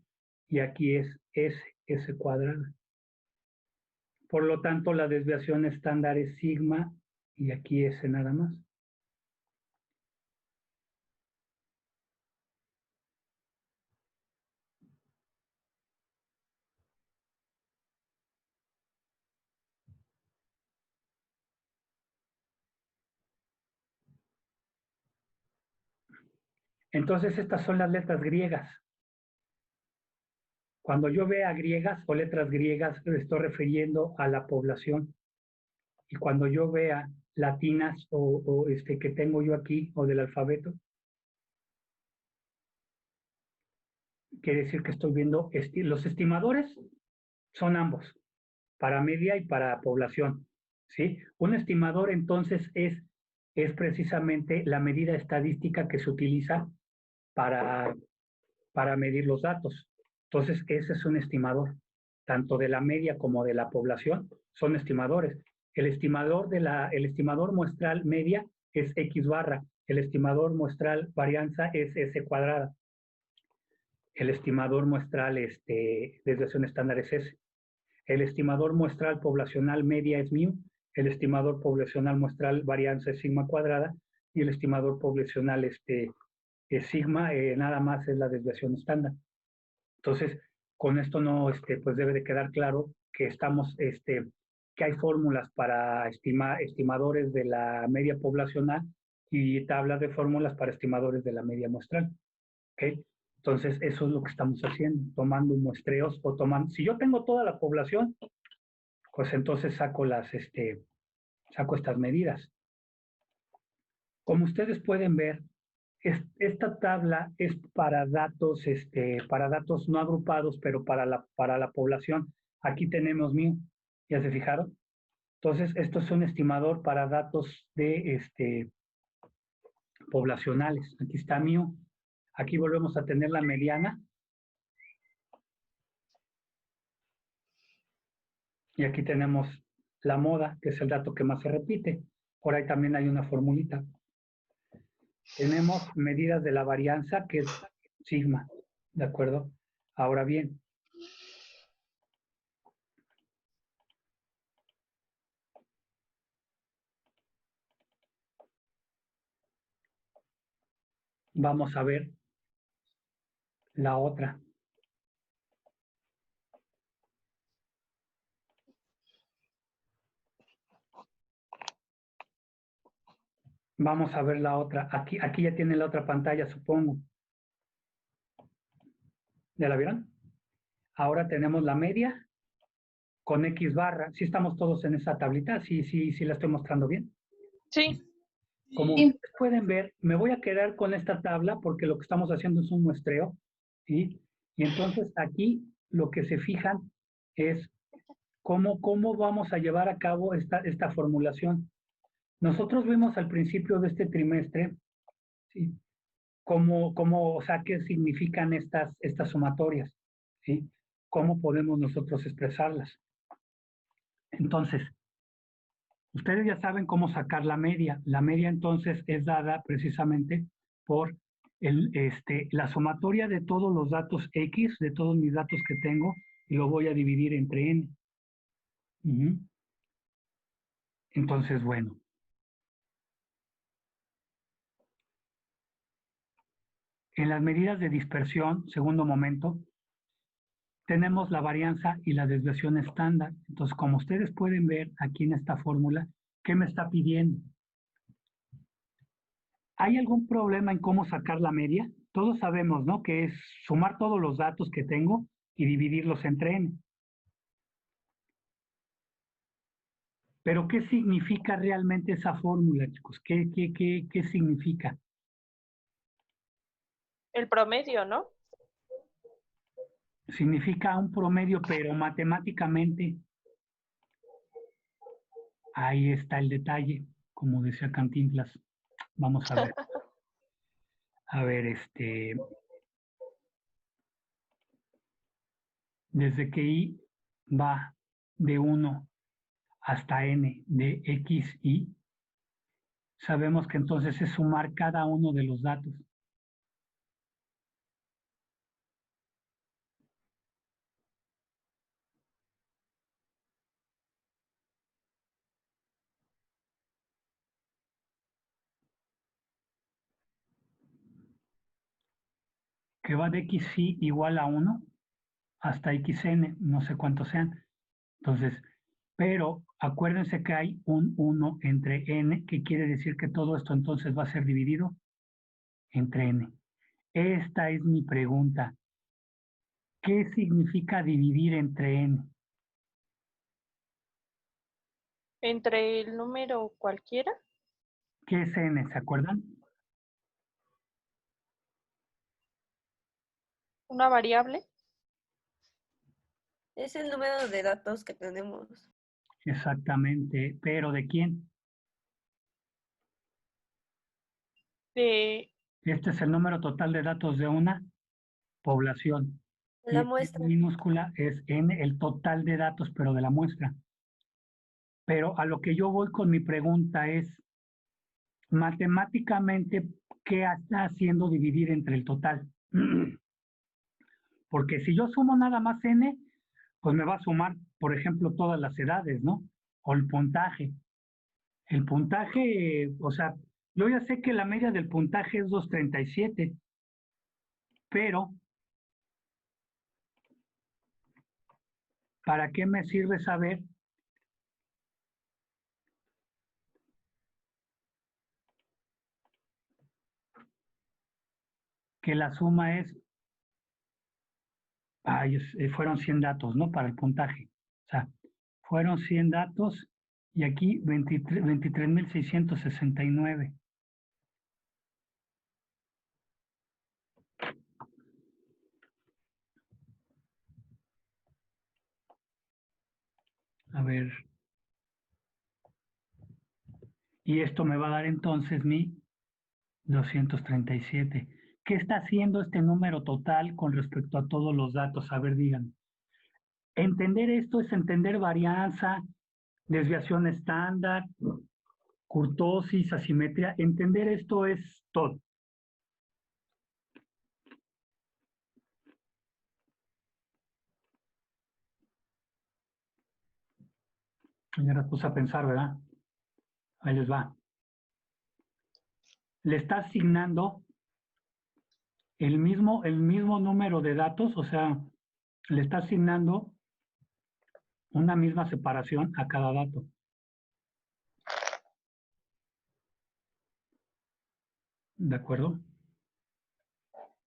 y aquí es S cuadrada. Por lo tanto, la desviación estándar es sigma y aquí S nada más. Entonces, estas son las letras griegas. Cuando yo vea griegas o letras griegas, me estoy refiriendo a la población. Y cuando yo vea latinas o que tengo yo aquí, o del alfabeto, quiere decir que estoy viendo, los estimadores son ambos, para media y para población, ¿sí? Un estimador entonces es precisamente la medida estadística que se utiliza para medir los datos. Entonces, ese es un estimador, tanto de la media como de la población, son estimadores. El estimador muestral media es X barra, el estimador muestral varianza es S cuadrada. El estimador muestral desviación estándar es S. El estimador muestral poblacional media es mu, el estimador poblacional muestral varianza es sigma cuadrada y el estimador poblacional sigma nada más es la desviación estándar. Entonces, con esto no, pues debe de quedar claro que estamos, que hay fórmulas para estimadores de la media poblacional y tablas de fórmulas para estimadores de la media muestral. ¿Ok? Entonces, eso es lo que estamos haciendo, tomando muestreos o tomando, si yo tengo toda la población, pues entonces saco estas medidas. Como ustedes pueden ver, esta tabla es para datos no agrupados, pero para la población. Aquí tenemos MIU, ¿ya se fijaron? Entonces, esto es un estimador para datos poblacionales. Aquí está MIU. Aquí volvemos a tener la mediana. Y aquí tenemos la moda, que es el dato que más se repite. Por ahí también hay una formulita. Tenemos medidas de la varianza, que es sigma, ¿de acuerdo? Ahora bien, vamos a ver la otra. Vamos a ver la otra. Aquí ya tiene la otra pantalla, supongo. ¿Ya la vieron? Ahora tenemos la media con X barra. ¿Sí estamos todos en esa tablita? Sí, la estoy mostrando bien. Sí. Como Sí. ustedes pueden ver, me voy a quedar con esta tabla porque lo que estamos haciendo es un muestreo. ¿Sí? Y entonces aquí lo que se fijan es cómo vamos a llevar a cabo esta formulación. Nosotros vimos al principio de este trimestre, ¿sí? O sea, qué significan estas sumatorias, ¿sí? ¿Cómo podemos nosotros expresarlas? Entonces, ustedes ya saben cómo sacar la media. La media entonces es dada precisamente por la sumatoria de todos los datos X, de todos mis datos que tengo, y lo voy a dividir entre N. Entonces, bueno. En las medidas de dispersión, segundo momento, tenemos la varianza y la desviación estándar. Entonces, como ustedes pueden ver aquí en esta fórmula, ¿qué me está pidiendo? ¿Hay algún problema en cómo sacar la media? Todos sabemos, ¿no? Que es sumar todos los datos que tengo y dividirlos entre n. Pero, ¿qué significa realmente esa fórmula, chicos? ¿Qué significa? El promedio, ¿no? Significa un promedio, pero matemáticamente ahí está el detalle, como decía Cantinflas. Vamos a ver. A ver, desde que I va de 1 hasta N de X, Y, sabemos que entonces es sumar cada uno de los datos. Que va de XY igual a 1 hasta XN, no sé cuántos sean. Entonces, pero acuérdense que hay un 1 entre N, que quiere decir que todo esto entonces va a ser dividido entre N. Esta es mi pregunta. ¿Qué significa dividir entre N? Entre el número cualquiera. ¿Qué es N? ¿Se acuerdan? Una variable. Es el número de datos que tenemos. Exactamente. ¿Pero de quién? De Este es el número total de datos de una población. La Y muestra. minúscula es N, el total de datos, pero de la muestra. Pero a lo que yo voy con mi pregunta es, matemáticamente, ¿qué está haciendo dividir entre el total? Porque si yo sumo nada más N, pues me va a sumar, por ejemplo, todas las edades, ¿no? O el puntaje. El puntaje, o sea, Yo ya sé que la media del puntaje es 237, pero ¿para qué me sirve saber que la suma es, fueron 100 datos, ¿no? Para el puntaje. O sea, fueron 100 datos y aquí 23.669. A ver. Y esto me va a dar entonces mi 237. ¿Qué está haciendo este número total con respecto a todos los datos? A ver, digan. Entender esto es entender varianza, desviación estándar, curtosis, asimetría. Entender esto es todo. Ya las puse a pensar, ¿verdad? Ahí les va. Le está asignando el mismo número de datos, o sea, le está asignando una misma separación a cada dato. ¿De acuerdo?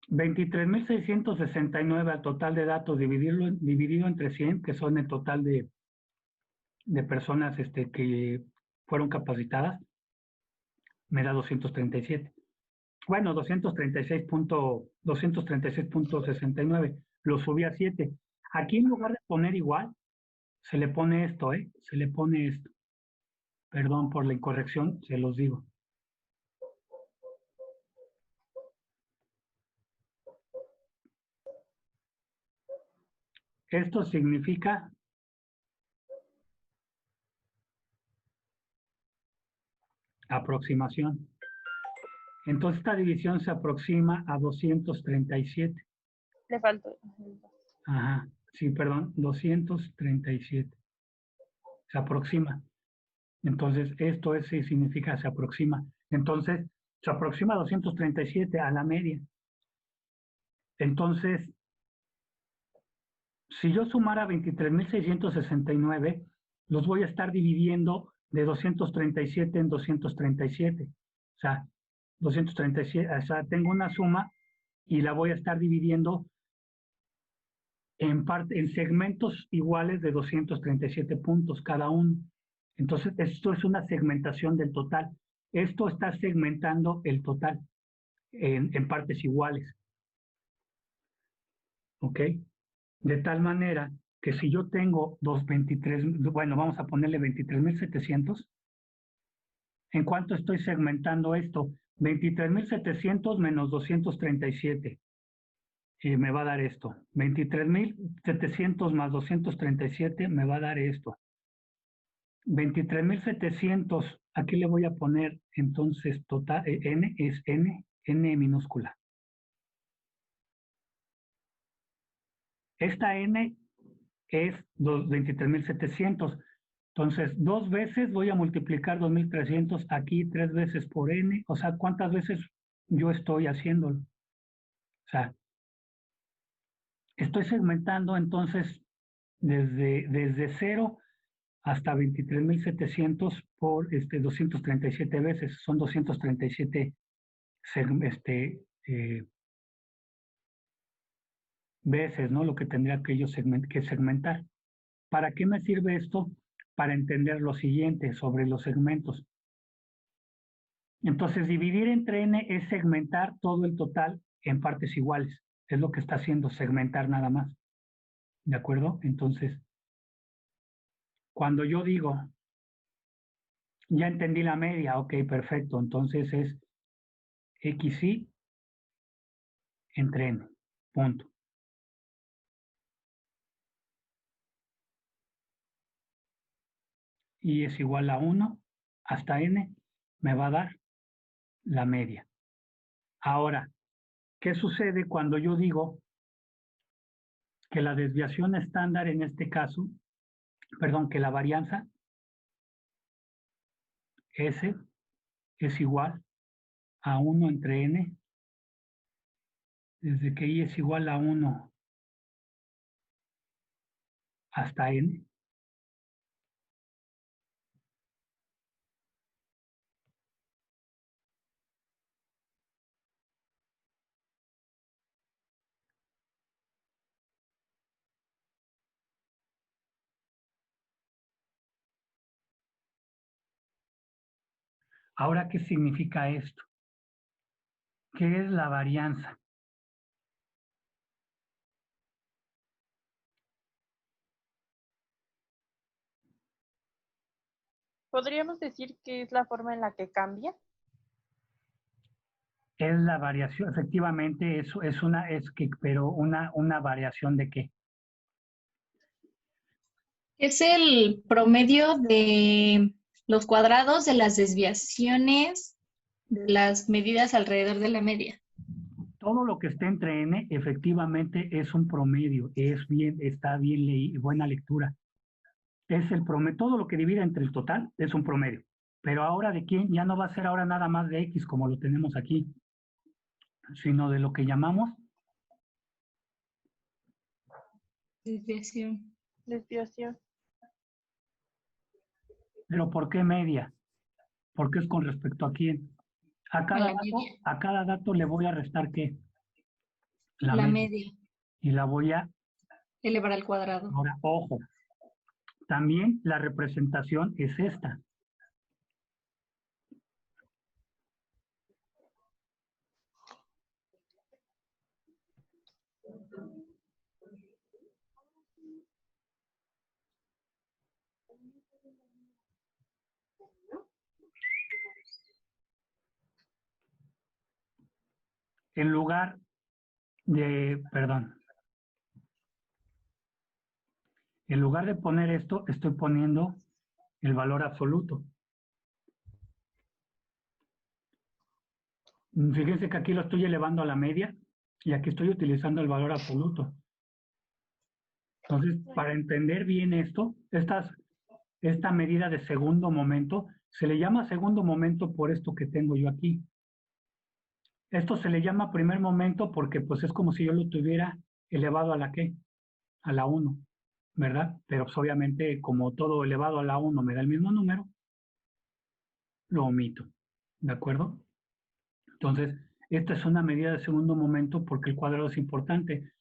23.669 al total de datos dividido entre 100, que son el total de personas que fueron capacitadas, me da 237. Bueno, 236.69. Lo subí a 7. Aquí en lugar de poner igual, se le pone esto, se le pone esto. Perdón por la incorrección, se los digo. Esto significa aproximación. Entonces esta división se aproxima a 237. Le faltó. Ajá, sí, perdón, 237. Se aproxima. Entonces esto significa se aproxima. Entonces se aproxima a 237 a la media. Entonces, si yo sumara 23.669, los voy a estar dividiendo de 237 en 237. O sea, 237, o sea, tengo una suma y la voy a estar dividiendo en segmentos iguales de 237 puntos cada uno. Entonces, esto es una segmentación del total. Esto está segmentando el total en partes iguales. ¿Ok? De tal manera que si yo tengo 23, bueno, vamos a ponerle 23.700, ¿en cuánto estoy segmentando esto? 23.700 menos 237. Me va a dar esto. 23.700 más 237 me va a dar esto. 23.700, aquí le voy a poner entonces total, n es n minúscula. Esta n es 23.700. Entonces, 2 veces voy a multiplicar 2.300 aquí, 3 veces por n. O sea, ¿cuántas veces yo estoy haciéndolo? O sea, estoy segmentando entonces desde 0 hasta 23.700 por 237 veces. Son 237 veces, ¿no? Lo que tendría que yo segmentar. ¿Para qué me sirve esto? Para entender lo siguiente sobre los segmentos. Entonces, dividir entre n es segmentar todo el total en partes iguales. Es lo que está haciendo, segmentar nada más. ¿De acuerdo? Entonces, cuando yo digo, ya entendí la media, ok, perfecto. Entonces es xy entre n, punto. Y es igual a 1 hasta n, me va a dar la media. Ahora, ¿qué sucede cuando yo digo que la desviación estándar en este caso, perdón, que la varianza S es igual a 1 entre n, desde que y es igual a 1 hasta n. Ahora, ¿qué significa esto? ¿Qué es la varianza? ¿Podríamos decir que es la forma en la que cambia? Es la variación, efectivamente, pero una variación de qué. Es el promedio de los cuadrados de las desviaciones de las medidas alrededor de la media. Todo lo que esté entre n, efectivamente, es un promedio, está bien buena lectura. Es el promedio, todo lo que divide entre el total es un promedio. Pero ahora de quién, ya no va a ser ahora nada más de x como lo tenemos aquí, sino de lo que llamamos Desviación. Desviación. ¿pero por qué media? Porque es con respecto a quién. A A cada la media. a cada dato le voy a restar ¿qué? La media. Y la voy a, Elevar al cuadrado. ahora, ojo, también la representación es esta. En lugar en lugar de poner esto, estoy poniendo el valor absoluto. Fíjense que aquí lo estoy elevando a la media y aquí estoy utilizando el valor absoluto. Entonces, para entender bien esto, esta medida de segundo momento, se le llama segundo momento por esto que tengo yo aquí. Esto se le llama primer momento porque pues es como si yo lo tuviera elevado a la ¿qué? A la 1, ¿verdad? Pero pues, obviamente como todo elevado a la 1 me da el mismo número, lo omito, ¿de acuerdo? Entonces, esta es una medida de segundo momento porque el cuadrado es importante.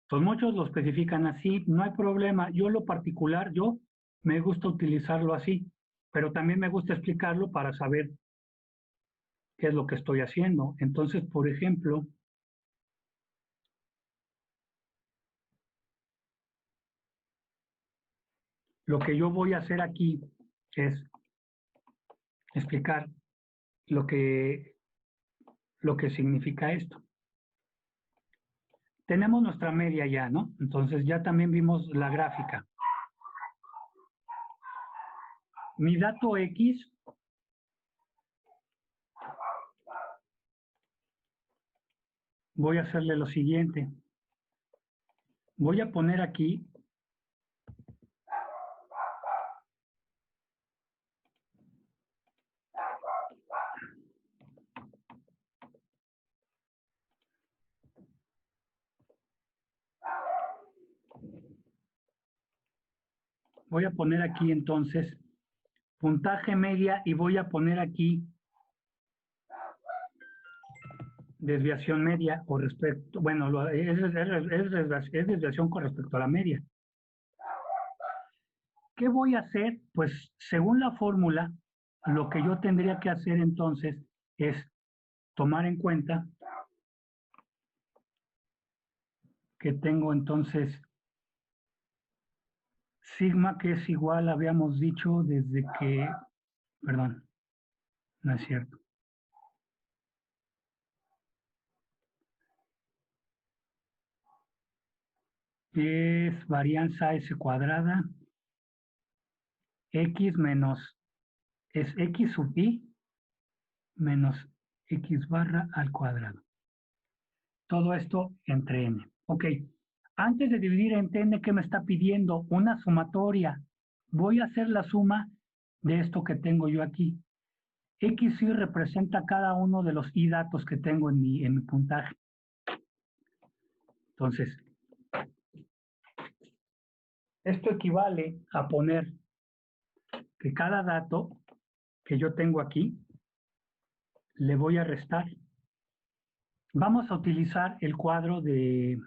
Pues muchos lo especifican así, no hay problema. Yo lo particular, yo me gusta utilizarlo así, pero también me gusta explicarlo para saber qué es lo que estoy haciendo. Entonces, por ejemplo, lo que yo voy a hacer aquí es explicar lo que significa esto. Tenemos nuestra media ya, ¿no? Entonces ya también vimos la gráfica. Mi dato X voy a hacerle lo siguiente. Voy a poner aquí entonces puntaje media y voy a poner aquí desviación media con respecto, bueno, es desviación con respecto a la media. ¿Qué voy a hacer? Pues según la fórmula, lo que yo tendría que hacer entonces es tomar en cuenta que tengo entonces sigma, que es igual, habíamos dicho desde que, perdón, no es cierto. Es varianza S cuadrada, X menos, es X sub I menos X barra al cuadrado. Todo esto entre N. Ok, antes de dividir entre N, ¿qué me está pidiendo? Una sumatoria. Voy a hacer la suma de esto que tengo yo aquí. XY representa cada uno de los Y datos que tengo en mi puntaje. Entonces, esto equivale a poner que cada dato que yo tengo aquí, le voy a restar. Vamos a utilizar el cuadro de...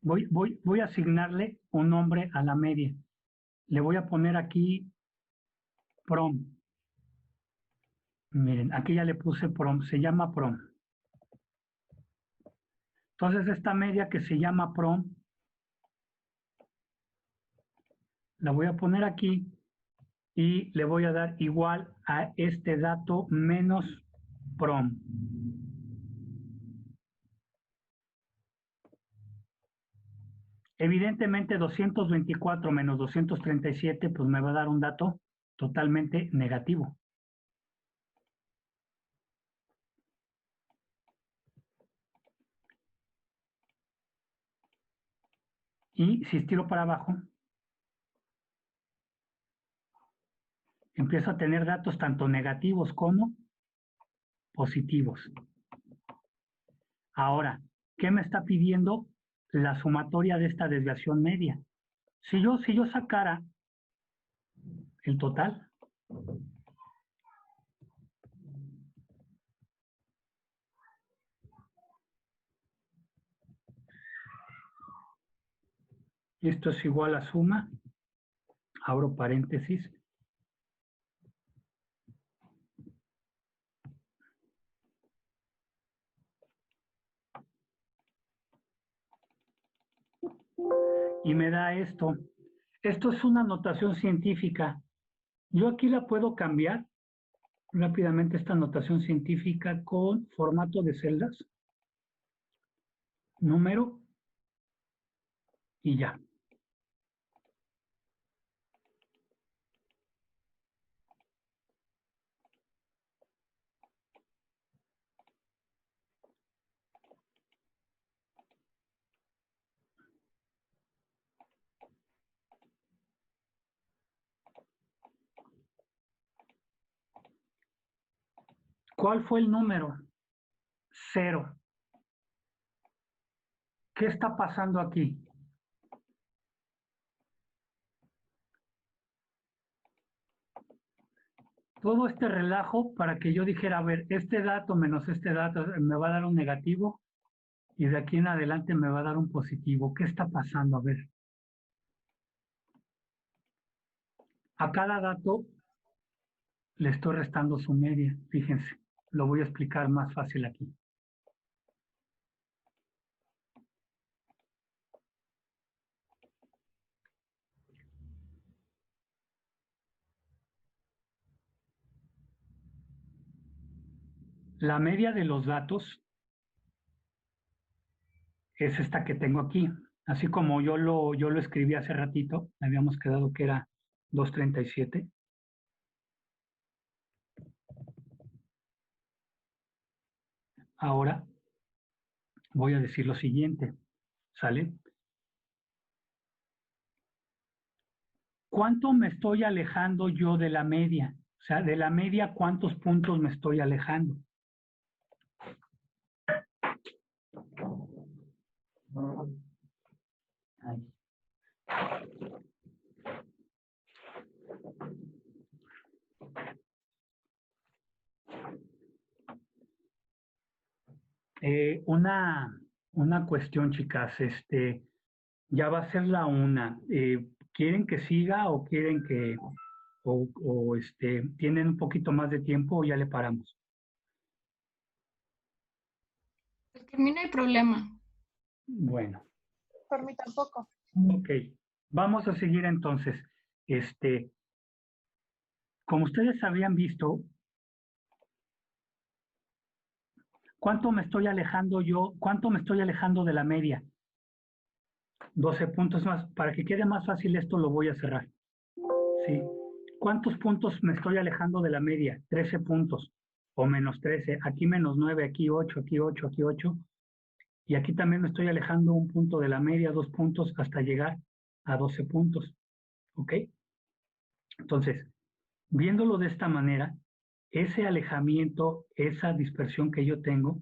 Voy a asignarle un nombre a la media. Le voy a poner aquí prom. Miren, aquí ya le puse prom, se llama prom. Entonces esta media que se llama prom, la voy a poner aquí y le voy a dar igual a este dato menos prom. Evidentemente 224 menos 237 pues me va a dar un dato totalmente negativo. Y si estiro para abajo, empiezo a tener datos tanto negativos como positivos. Ahora, ¿qué me está pidiendo la sumatoria de esta desviación media? Si yo sacara el total, esto es igual a suma, abro paréntesis, y me da esto. Esto es una notación científica. Yo aquí la puedo cambiar rápidamente, esta notación científica, con formato de celdas, número y ya. ¿Cuál fue el número? 0. ¿Qué está pasando aquí? Todo este relajo para que yo dijera, a ver, este dato menos este dato me va a dar un negativo y de aquí en adelante me va a dar un positivo. ¿Qué está pasando? A ver. A cada dato le estoy restando su media. Fíjense, lo voy a explicar más fácil aquí. La media de los datos es esta que tengo aquí. Así como yo lo escribí hace ratito, habíamos quedado que era 237. Ahora voy a decir lo siguiente, ¿sale? ¿Cuánto me estoy alejando yo de la media? O sea, de la media, ¿cuántos puntos me estoy alejando? Ahí. Una cuestión, chicas, ya va a ser la una. ¿Quieren que siga o quieren que, tienen un poquito más de tiempo o ya le paramos? Por mí no hay problema. Bueno, Por mí tampoco. ok. Vamos a seguir entonces. Como ustedes habían visto, ¿cuánto me estoy alejando yo? ¿Cuánto me estoy alejando de la media? 12 puntos más. Para que quede más fácil esto lo voy a cerrar. ¿Sí? ¿Cuántos puntos me estoy alejando de la media? 13 puntos o menos 13. Aquí menos 9, aquí 8, aquí 8, aquí 8. Y aquí también me estoy alejando un punto de la media, 2 puntos, hasta llegar a 12 puntos. ¿Ok? Entonces, Viéndolo de esta manera, ese alejamiento, esa dispersión que yo tengo,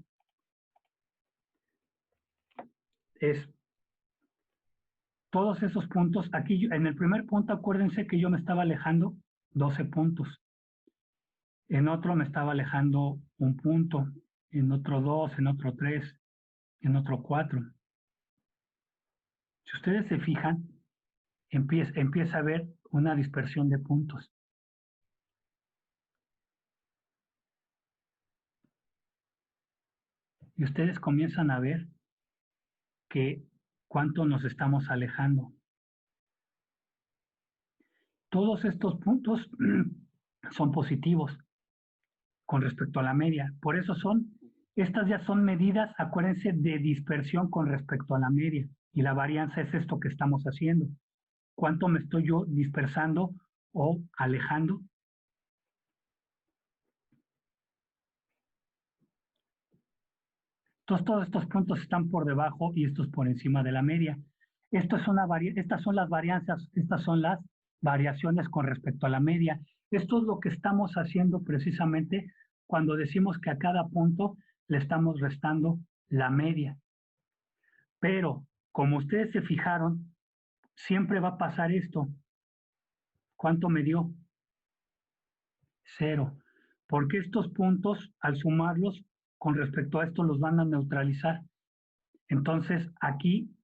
es todos esos puntos. Aquí en el primer punto, acuérdense que yo me estaba alejando 12 puntos. En otro me estaba alejando 1 punto, en otro 2, en otro 3, en otro 4. Si ustedes se fijan, empieza a haber una dispersión de puntos. Y ustedes comienzan a ver que cuánto nos estamos alejando. Todos estos puntos son positivos con respecto a la media. Por eso estas ya son medidas, acuérdense, de dispersión con respecto a la media. Y la varianza es esto que estamos haciendo. ¿Cuánto me estoy yo dispersando o alejando? Entonces, todos estos puntos están por debajo y estos por encima de la media. Estas son las varianzas, estas son las variaciones con respecto a la media. Esto es lo que estamos haciendo precisamente cuando decimos que a cada punto le estamos restando la media. Pero, como ustedes se fijaron, siempre va a pasar esto. ¿Cuánto me dio? 0. Porque estos puntos, al sumarlos, con respecto a esto, los van a neutralizar. Entonces, aquí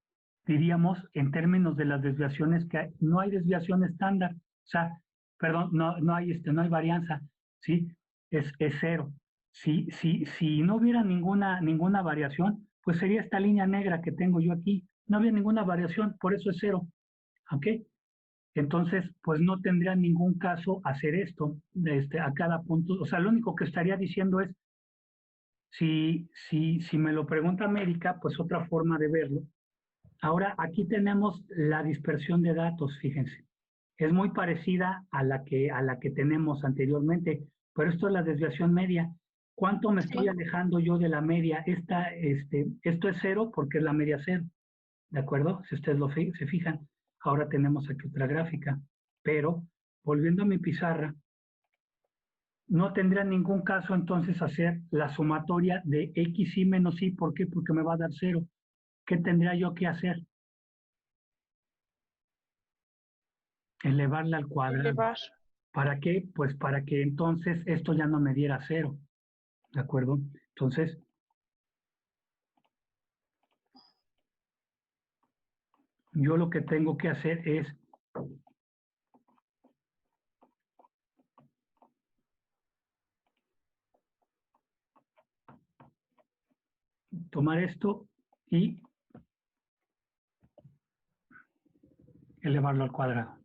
diríamos, en términos de las desviaciones, que no hay desviación estándar. O sea, perdón, no hay varianza, ¿sí? Es 0. Si no hubiera ninguna variación, pues sería esta línea negra que tengo yo aquí. No había ninguna variación, por eso es 0. ¿Ok? Entonces, pues no tendría ningún caso hacer esto a cada punto. O sea, lo único que estaría diciendo es, si me lo pregunta América, pues otra forma de verlo. Ahora, aquí tenemos la dispersión de datos, fíjense. Es muy parecida a la que tenemos anteriormente, pero esto es la desviación media. ¿Cuánto me estoy alejando yo de la media? Esto es 0 porque es la media 0, ¿de acuerdo? Si ustedes se fijan, ahora tenemos aquí otra gráfica. Pero, volviendo a mi pizarra, no tendría ningún caso entonces hacer la sumatoria de xy menos y. ¿Por qué? Porque me va a dar 0. ¿Qué tendría yo que hacer? Elevarla al cuadrado. Elevar. ¿Para qué? Pues para que entonces esto ya no me diera 0. ¿De acuerdo? Entonces, yo lo que tengo que hacer es tomar esto y elevarlo al cuadrado.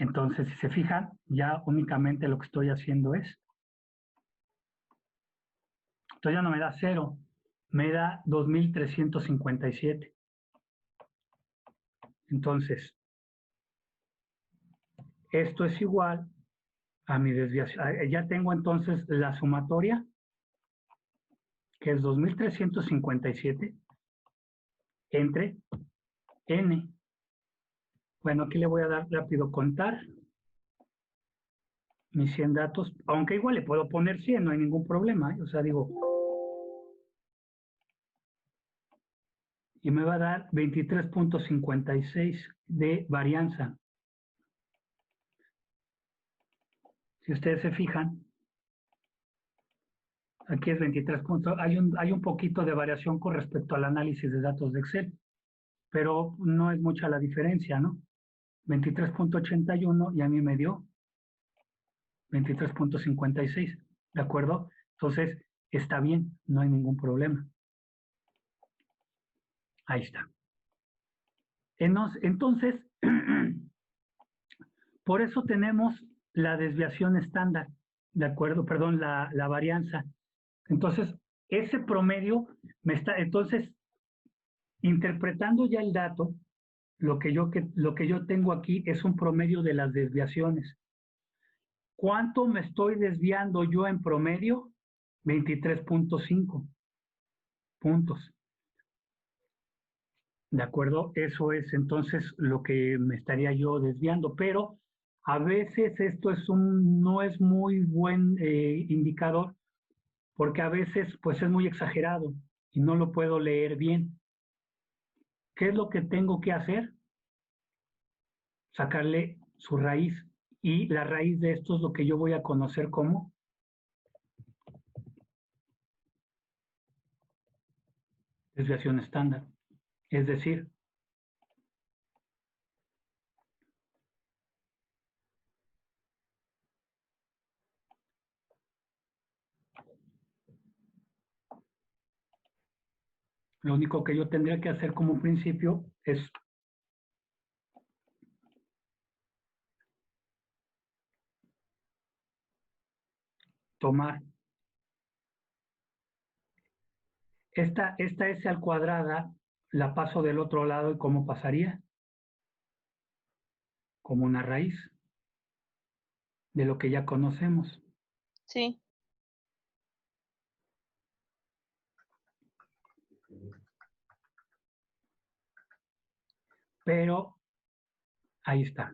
Entonces, si se fijan, ya únicamente lo que estoy haciendo es, esto ya no me da 0, me da 2357. Entonces, esto es igual a mi desviación. Ya tengo entonces la sumatoria, que es 2357 entre n. Bueno, aquí le voy a dar rápido contar mis 100 datos, aunque igual le puedo poner 100, no hay ningún problema, ¿eh? O sea, digo, y me va a dar 23.56 de varianza. Si ustedes se fijan, aquí es 23 puntos. Hay un poquito de variación con respecto al análisis de datos de Excel, pero no es mucha la diferencia, ¿no? 23.81 y a mí me dio 23.56, ¿de acuerdo? Entonces, está bien, no hay ningún problema. Ahí está. Entonces, por eso tenemos la desviación estándar, ¿de acuerdo? Perdón, la varianza. Entonces, ese promedio entonces, interpretando ya el dato, lo que yo tengo aquí es un promedio de las desviaciones. ¿Cuánto me estoy desviando yo en promedio? 23.5 puntos. ¿De acuerdo? Eso es entonces lo que me estaría yo desviando, pero a veces esto no es muy buen indicador porque a veces pues es muy exagerado y no lo puedo leer bien. ¿Qué es lo que tengo que hacer? Sacarle su raíz, y la raíz de esto es lo que yo voy a conocer como desviación estándar. Es decir, lo único que yo tendría que hacer como principio es tomar esta S al cuadrada, la paso del otro lado, y ¿cómo pasaría? Como una raíz de lo que ya conocemos. Sí. Pero ahí está,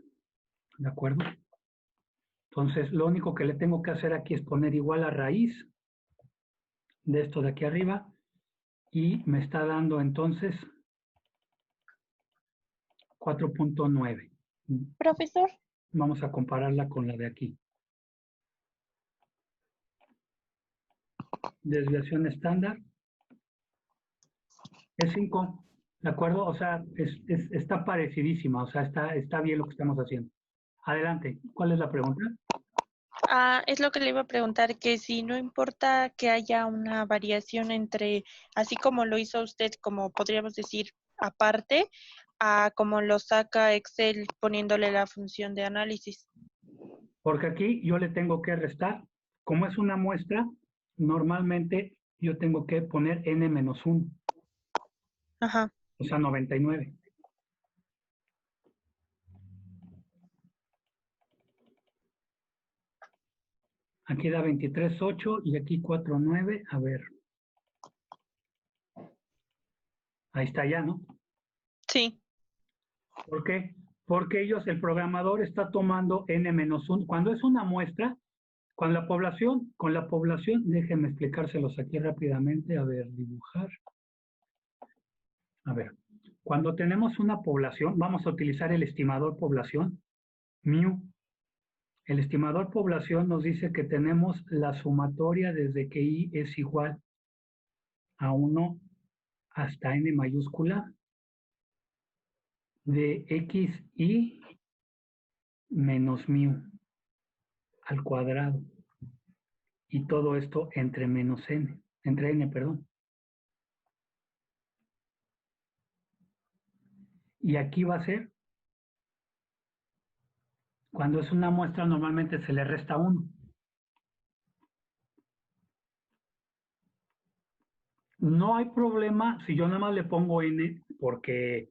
¿de acuerdo? Entonces, lo único que le tengo que hacer aquí es poner igual a raíz de esto de aquí arriba, y me está dando entonces 4.9. Profesor, Vamos a compararla con la de aquí. Desviación estándar es 5, ¿de acuerdo? O sea, está parecidísima, o sea, está bien lo que estamos haciendo. Adelante, ¿cuál es la pregunta? es lo que le iba a preguntar, que si no importa que haya una variación entre, así como lo hizo usted, como podríamos decir, aparte, a como lo saca Excel poniéndole la función de análisis. Porque aquí yo le tengo que restar. Como es una muestra, normalmente yo tengo que poner n-1, Ajá. o sea, 99. Aquí da 23.8 y aquí 4.9. A ver. Ahí está ya, ¿no? Sí. ¿Por qué? Porque el programador está tomando n-1. Cuando es una muestra, con la población, déjenme explicárselos aquí rápidamente. A ver, dibujar. A ver, cuando tenemos una población, vamos a utilizar el estimador población, mu. El estimador población nos dice que tenemos la sumatoria desde que i es igual a 1 hasta n mayúscula de xi menos mu al cuadrado. Y todo esto entre n, perdón. Y aquí va a ser, cuando es una muestra, normalmente se le resta 1. No hay problema si yo nada más le pongo n, porque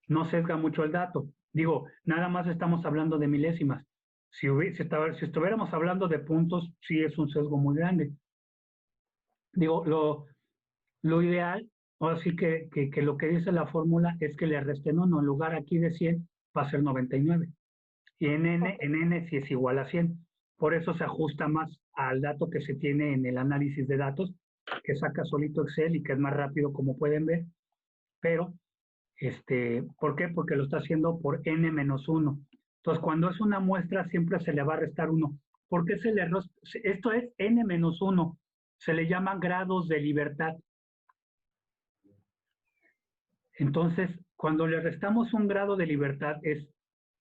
no sesga mucho el dato. Digo, nada más estamos hablando de milésimas. Si estuviéramos hablando de puntos, sí es un sesgo muy grande. Digo, lo ideal, ahora sí que lo que dice la fórmula es que le resten 1. En lugar aquí de 100, va a ser 99. Y en n sí es igual a 100. Por eso se ajusta más al dato que se tiene en el análisis de datos, que saca solito Excel y que es más rápido, como pueden ver. Pero ¿por qué? Porque lo está haciendo por n-1. Entonces, cuando es una muestra, siempre se le va a restar 1. ¿Por qué se le resta? Esto es n-1. Se le llaman grados de libertad. Entonces, cuando le restamos un grado de libertad, es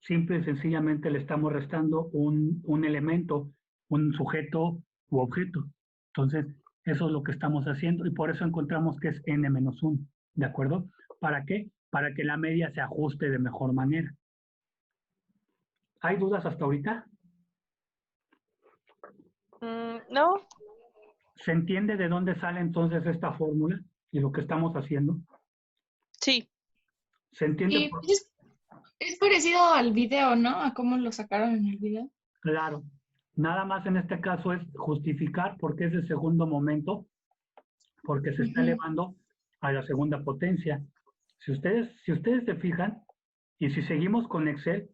simple y sencillamente le estamos restando un elemento, un sujeto u objeto. Entonces, eso es lo que estamos haciendo, y por eso encontramos que es n-1. ¿De acuerdo? ¿Para qué? Para que la media se ajuste de mejor manera. ¿Hay dudas hasta ahorita? No. ¿Se entiende de dónde sale entonces esta fórmula y lo que estamos haciendo? Sí. ¿Se entiende? Sí, es parecido al video, ¿no? A cómo lo sacaron en el video. Claro. Nada más en este caso es justificar porque es el segundo momento, porque se está Ujú. elevando a la segunda potencia. Si ustedes se fijan, y si seguimos con Excel,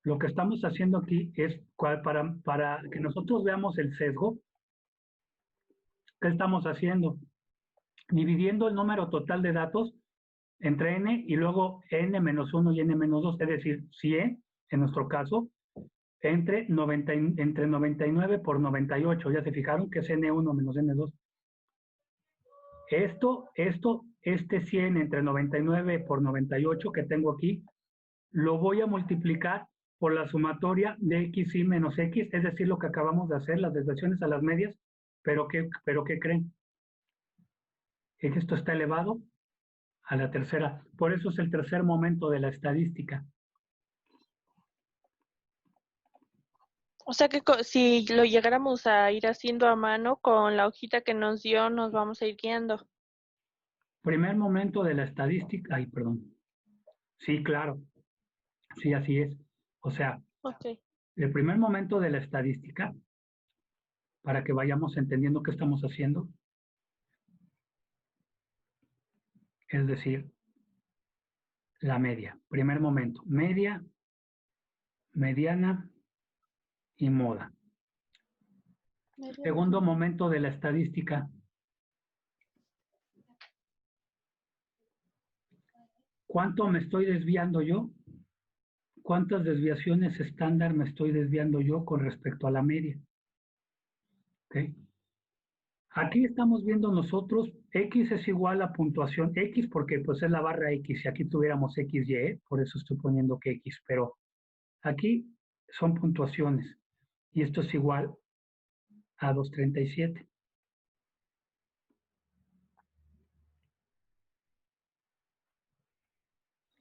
lo que estamos haciendo aquí es para que nosotros veamos el sesgo, ¿qué estamos haciendo? Dividiendo el número total de datos entre n y luego n-1 y n-2, es decir, 100, en nuestro caso, entre 99 por 98. Ya se fijaron que es n1 menos n2. Este 100 entre 99 por 98 que tengo aquí, lo voy a multiplicar por la sumatoria de x y menos x, es decir, lo que acabamos de hacer, las desviaciones a las medias, pero ¿qué creen? Es que esto está elevado a la tercera. Por eso es el tercer momento de la estadística. O sea que si lo llegáramos a ir haciendo a mano con la hojita que nos dio, nos vamos a ir guiando. Primer momento de la estadística, ay, perdón. Sí, claro. Sí, así es. O sea, Ok. el primer momento de la estadística, para que vayamos entendiendo qué estamos haciendo, es decir, la media. Primer momento, media, mediana y moda. Segundo momento de la estadística. ¿Cuánto me estoy desviando yo? ¿Cuántas desviaciones estándar me estoy desviando yo con respecto a la media? ¿Okay? Aquí estamos viendo nosotros, X es igual a puntuación X porque pues es la barra X. Si aquí tuviéramos XY, por eso estoy poniendo que X, pero aquí son puntuaciones y esto es igual a 237.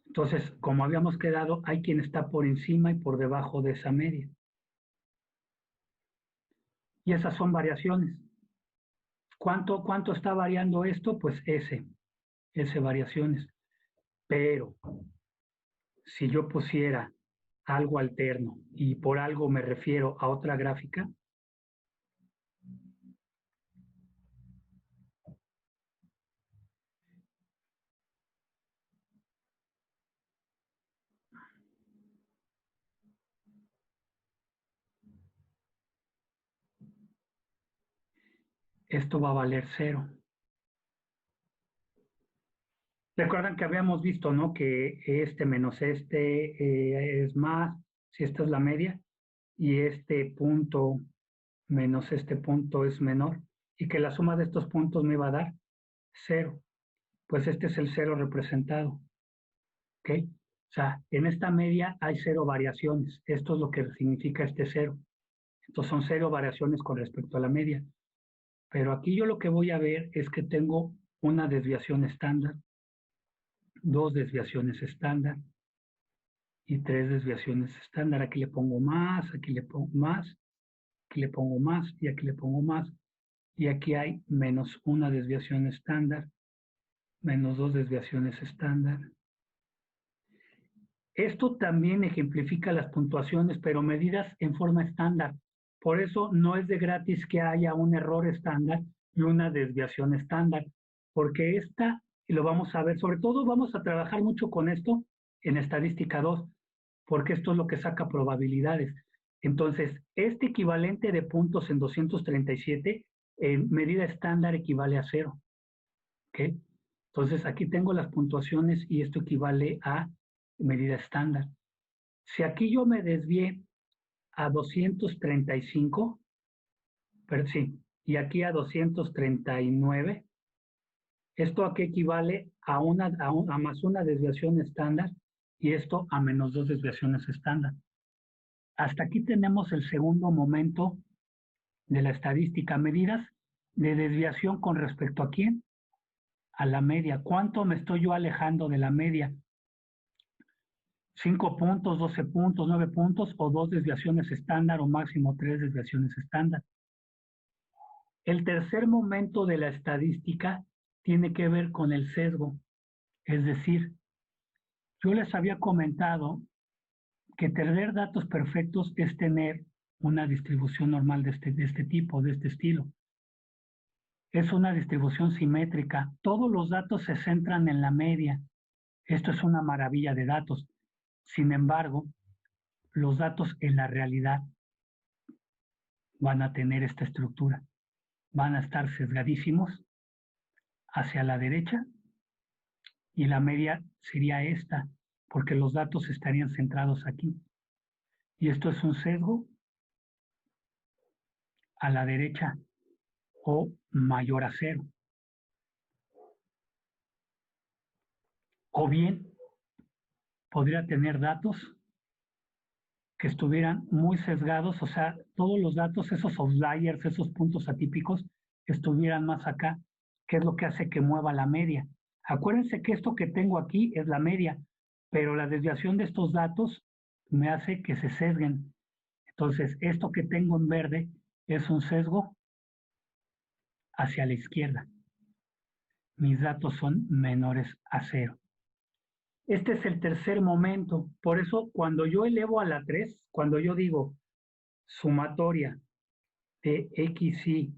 Entonces, como habíamos quedado, hay quien está por encima y por debajo de esa media. Y esas son variaciones. ¿Cuánto está variando esto? Pues S variaciones. Pero si yo pusiera algo alterno y por algo me refiero a otra gráfica, esto va a valer 0. Recuerdan que habíamos visto, ¿no? Que este menos este es más, si esta es la media, y este punto menos este punto es menor, y que la suma de estos puntos me va a dar 0. Pues este es el 0 representado, ¿ok? O sea, en esta media hay 0 variaciones. Esto es lo que significa este 0. Entonces son 0 variaciones con respecto a la media. Pero aquí yo lo que voy a ver es que tengo una desviación estándar, 2 desviaciones estándar y 3 desviaciones estándar. Aquí le pongo más, aquí le pongo más, aquí le pongo más y aquí le pongo más. Y aquí hay menos 1 desviación estándar, menos 2 desviaciones estándar. Esto también ejemplifica las puntuaciones, pero medidas en forma estándar. Por eso no es de gratis que haya un error estándar y una desviación estándar, porque esta, y lo vamos a ver, sobre todo vamos a trabajar mucho con esto en estadística 2, porque esto es lo que saca probabilidades. Entonces, este equivalente de puntos en 237 en medida estándar equivale a 0. ¿Ok? Entonces, aquí tengo las puntuaciones y esto equivale a medida estándar. Si aquí yo me desvié a 235, pero sí, y aquí a 239, esto aquí equivale a más una desviación estándar y esto a menos 2 desviaciones estándar. Hasta aquí tenemos el segundo momento de la estadística, medidas de desviación con respecto a quién, a la media. ¿Cuánto me estoy yo alejando de la media? 5 puntos, 12 puntos, 9 puntos o 2 desviaciones estándar o máximo 3 desviaciones estándar. El tercer momento de la estadística tiene que ver con el sesgo. Es decir, yo les había comentado que tener datos perfectos es tener una distribución normal de este tipo, de este estilo. Es una distribución simétrica. Todos los datos se centran en la media. Esto es una maravilla de datos. Sin embargo, los datos en la realidad van a tener esta estructura. Van a estar sesgadísimos hacia la derecha y la media sería esta, porque los datos estarían centrados aquí. Y esto es un sesgo a la derecha o mayor a 0. O bien podría tener datos que estuvieran muy sesgados, o sea, todos los datos, esos outliers, esos puntos atípicos, estuvieran más acá, que es lo que hace que mueva la media. Acuérdense que esto que tengo aquí es la media, pero la desviación de estos datos me hace que se sesguen. Entonces, esto que tengo en verde es un sesgo hacia la izquierda. Mis datos son menores a 0. Este es el tercer momento. Por eso, cuando yo elevo a la 3, cuando yo digo sumatoria de xy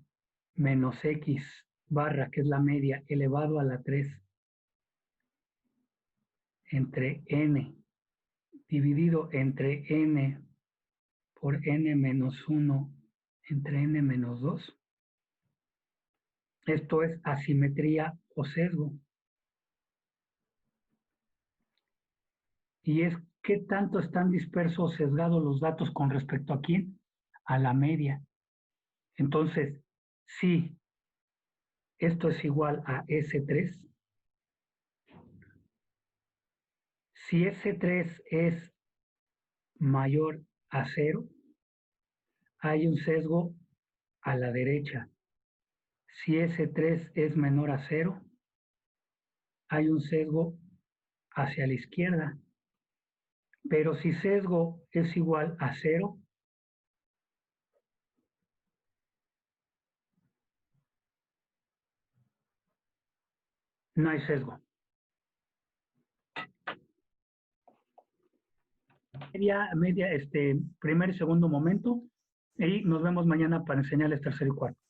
menos x barra, que es la media, elevado a la 3, entre n, dividido entre n por n menos 1, entre n menos 2, esto es asimetría o sesgo. Y es qué tanto están dispersos o sesgados los datos con respecto a quién, a la media. Entonces, si esto es igual a S3, si S3 es mayor a 0, hay un sesgo a la derecha. Si S3 es menor a 0, hay un sesgo hacia la izquierda. Pero si sesgo es igual a 0, no hay sesgo. Media, primer y segundo momento, y nos vemos mañana para enseñarles tercero y cuarto.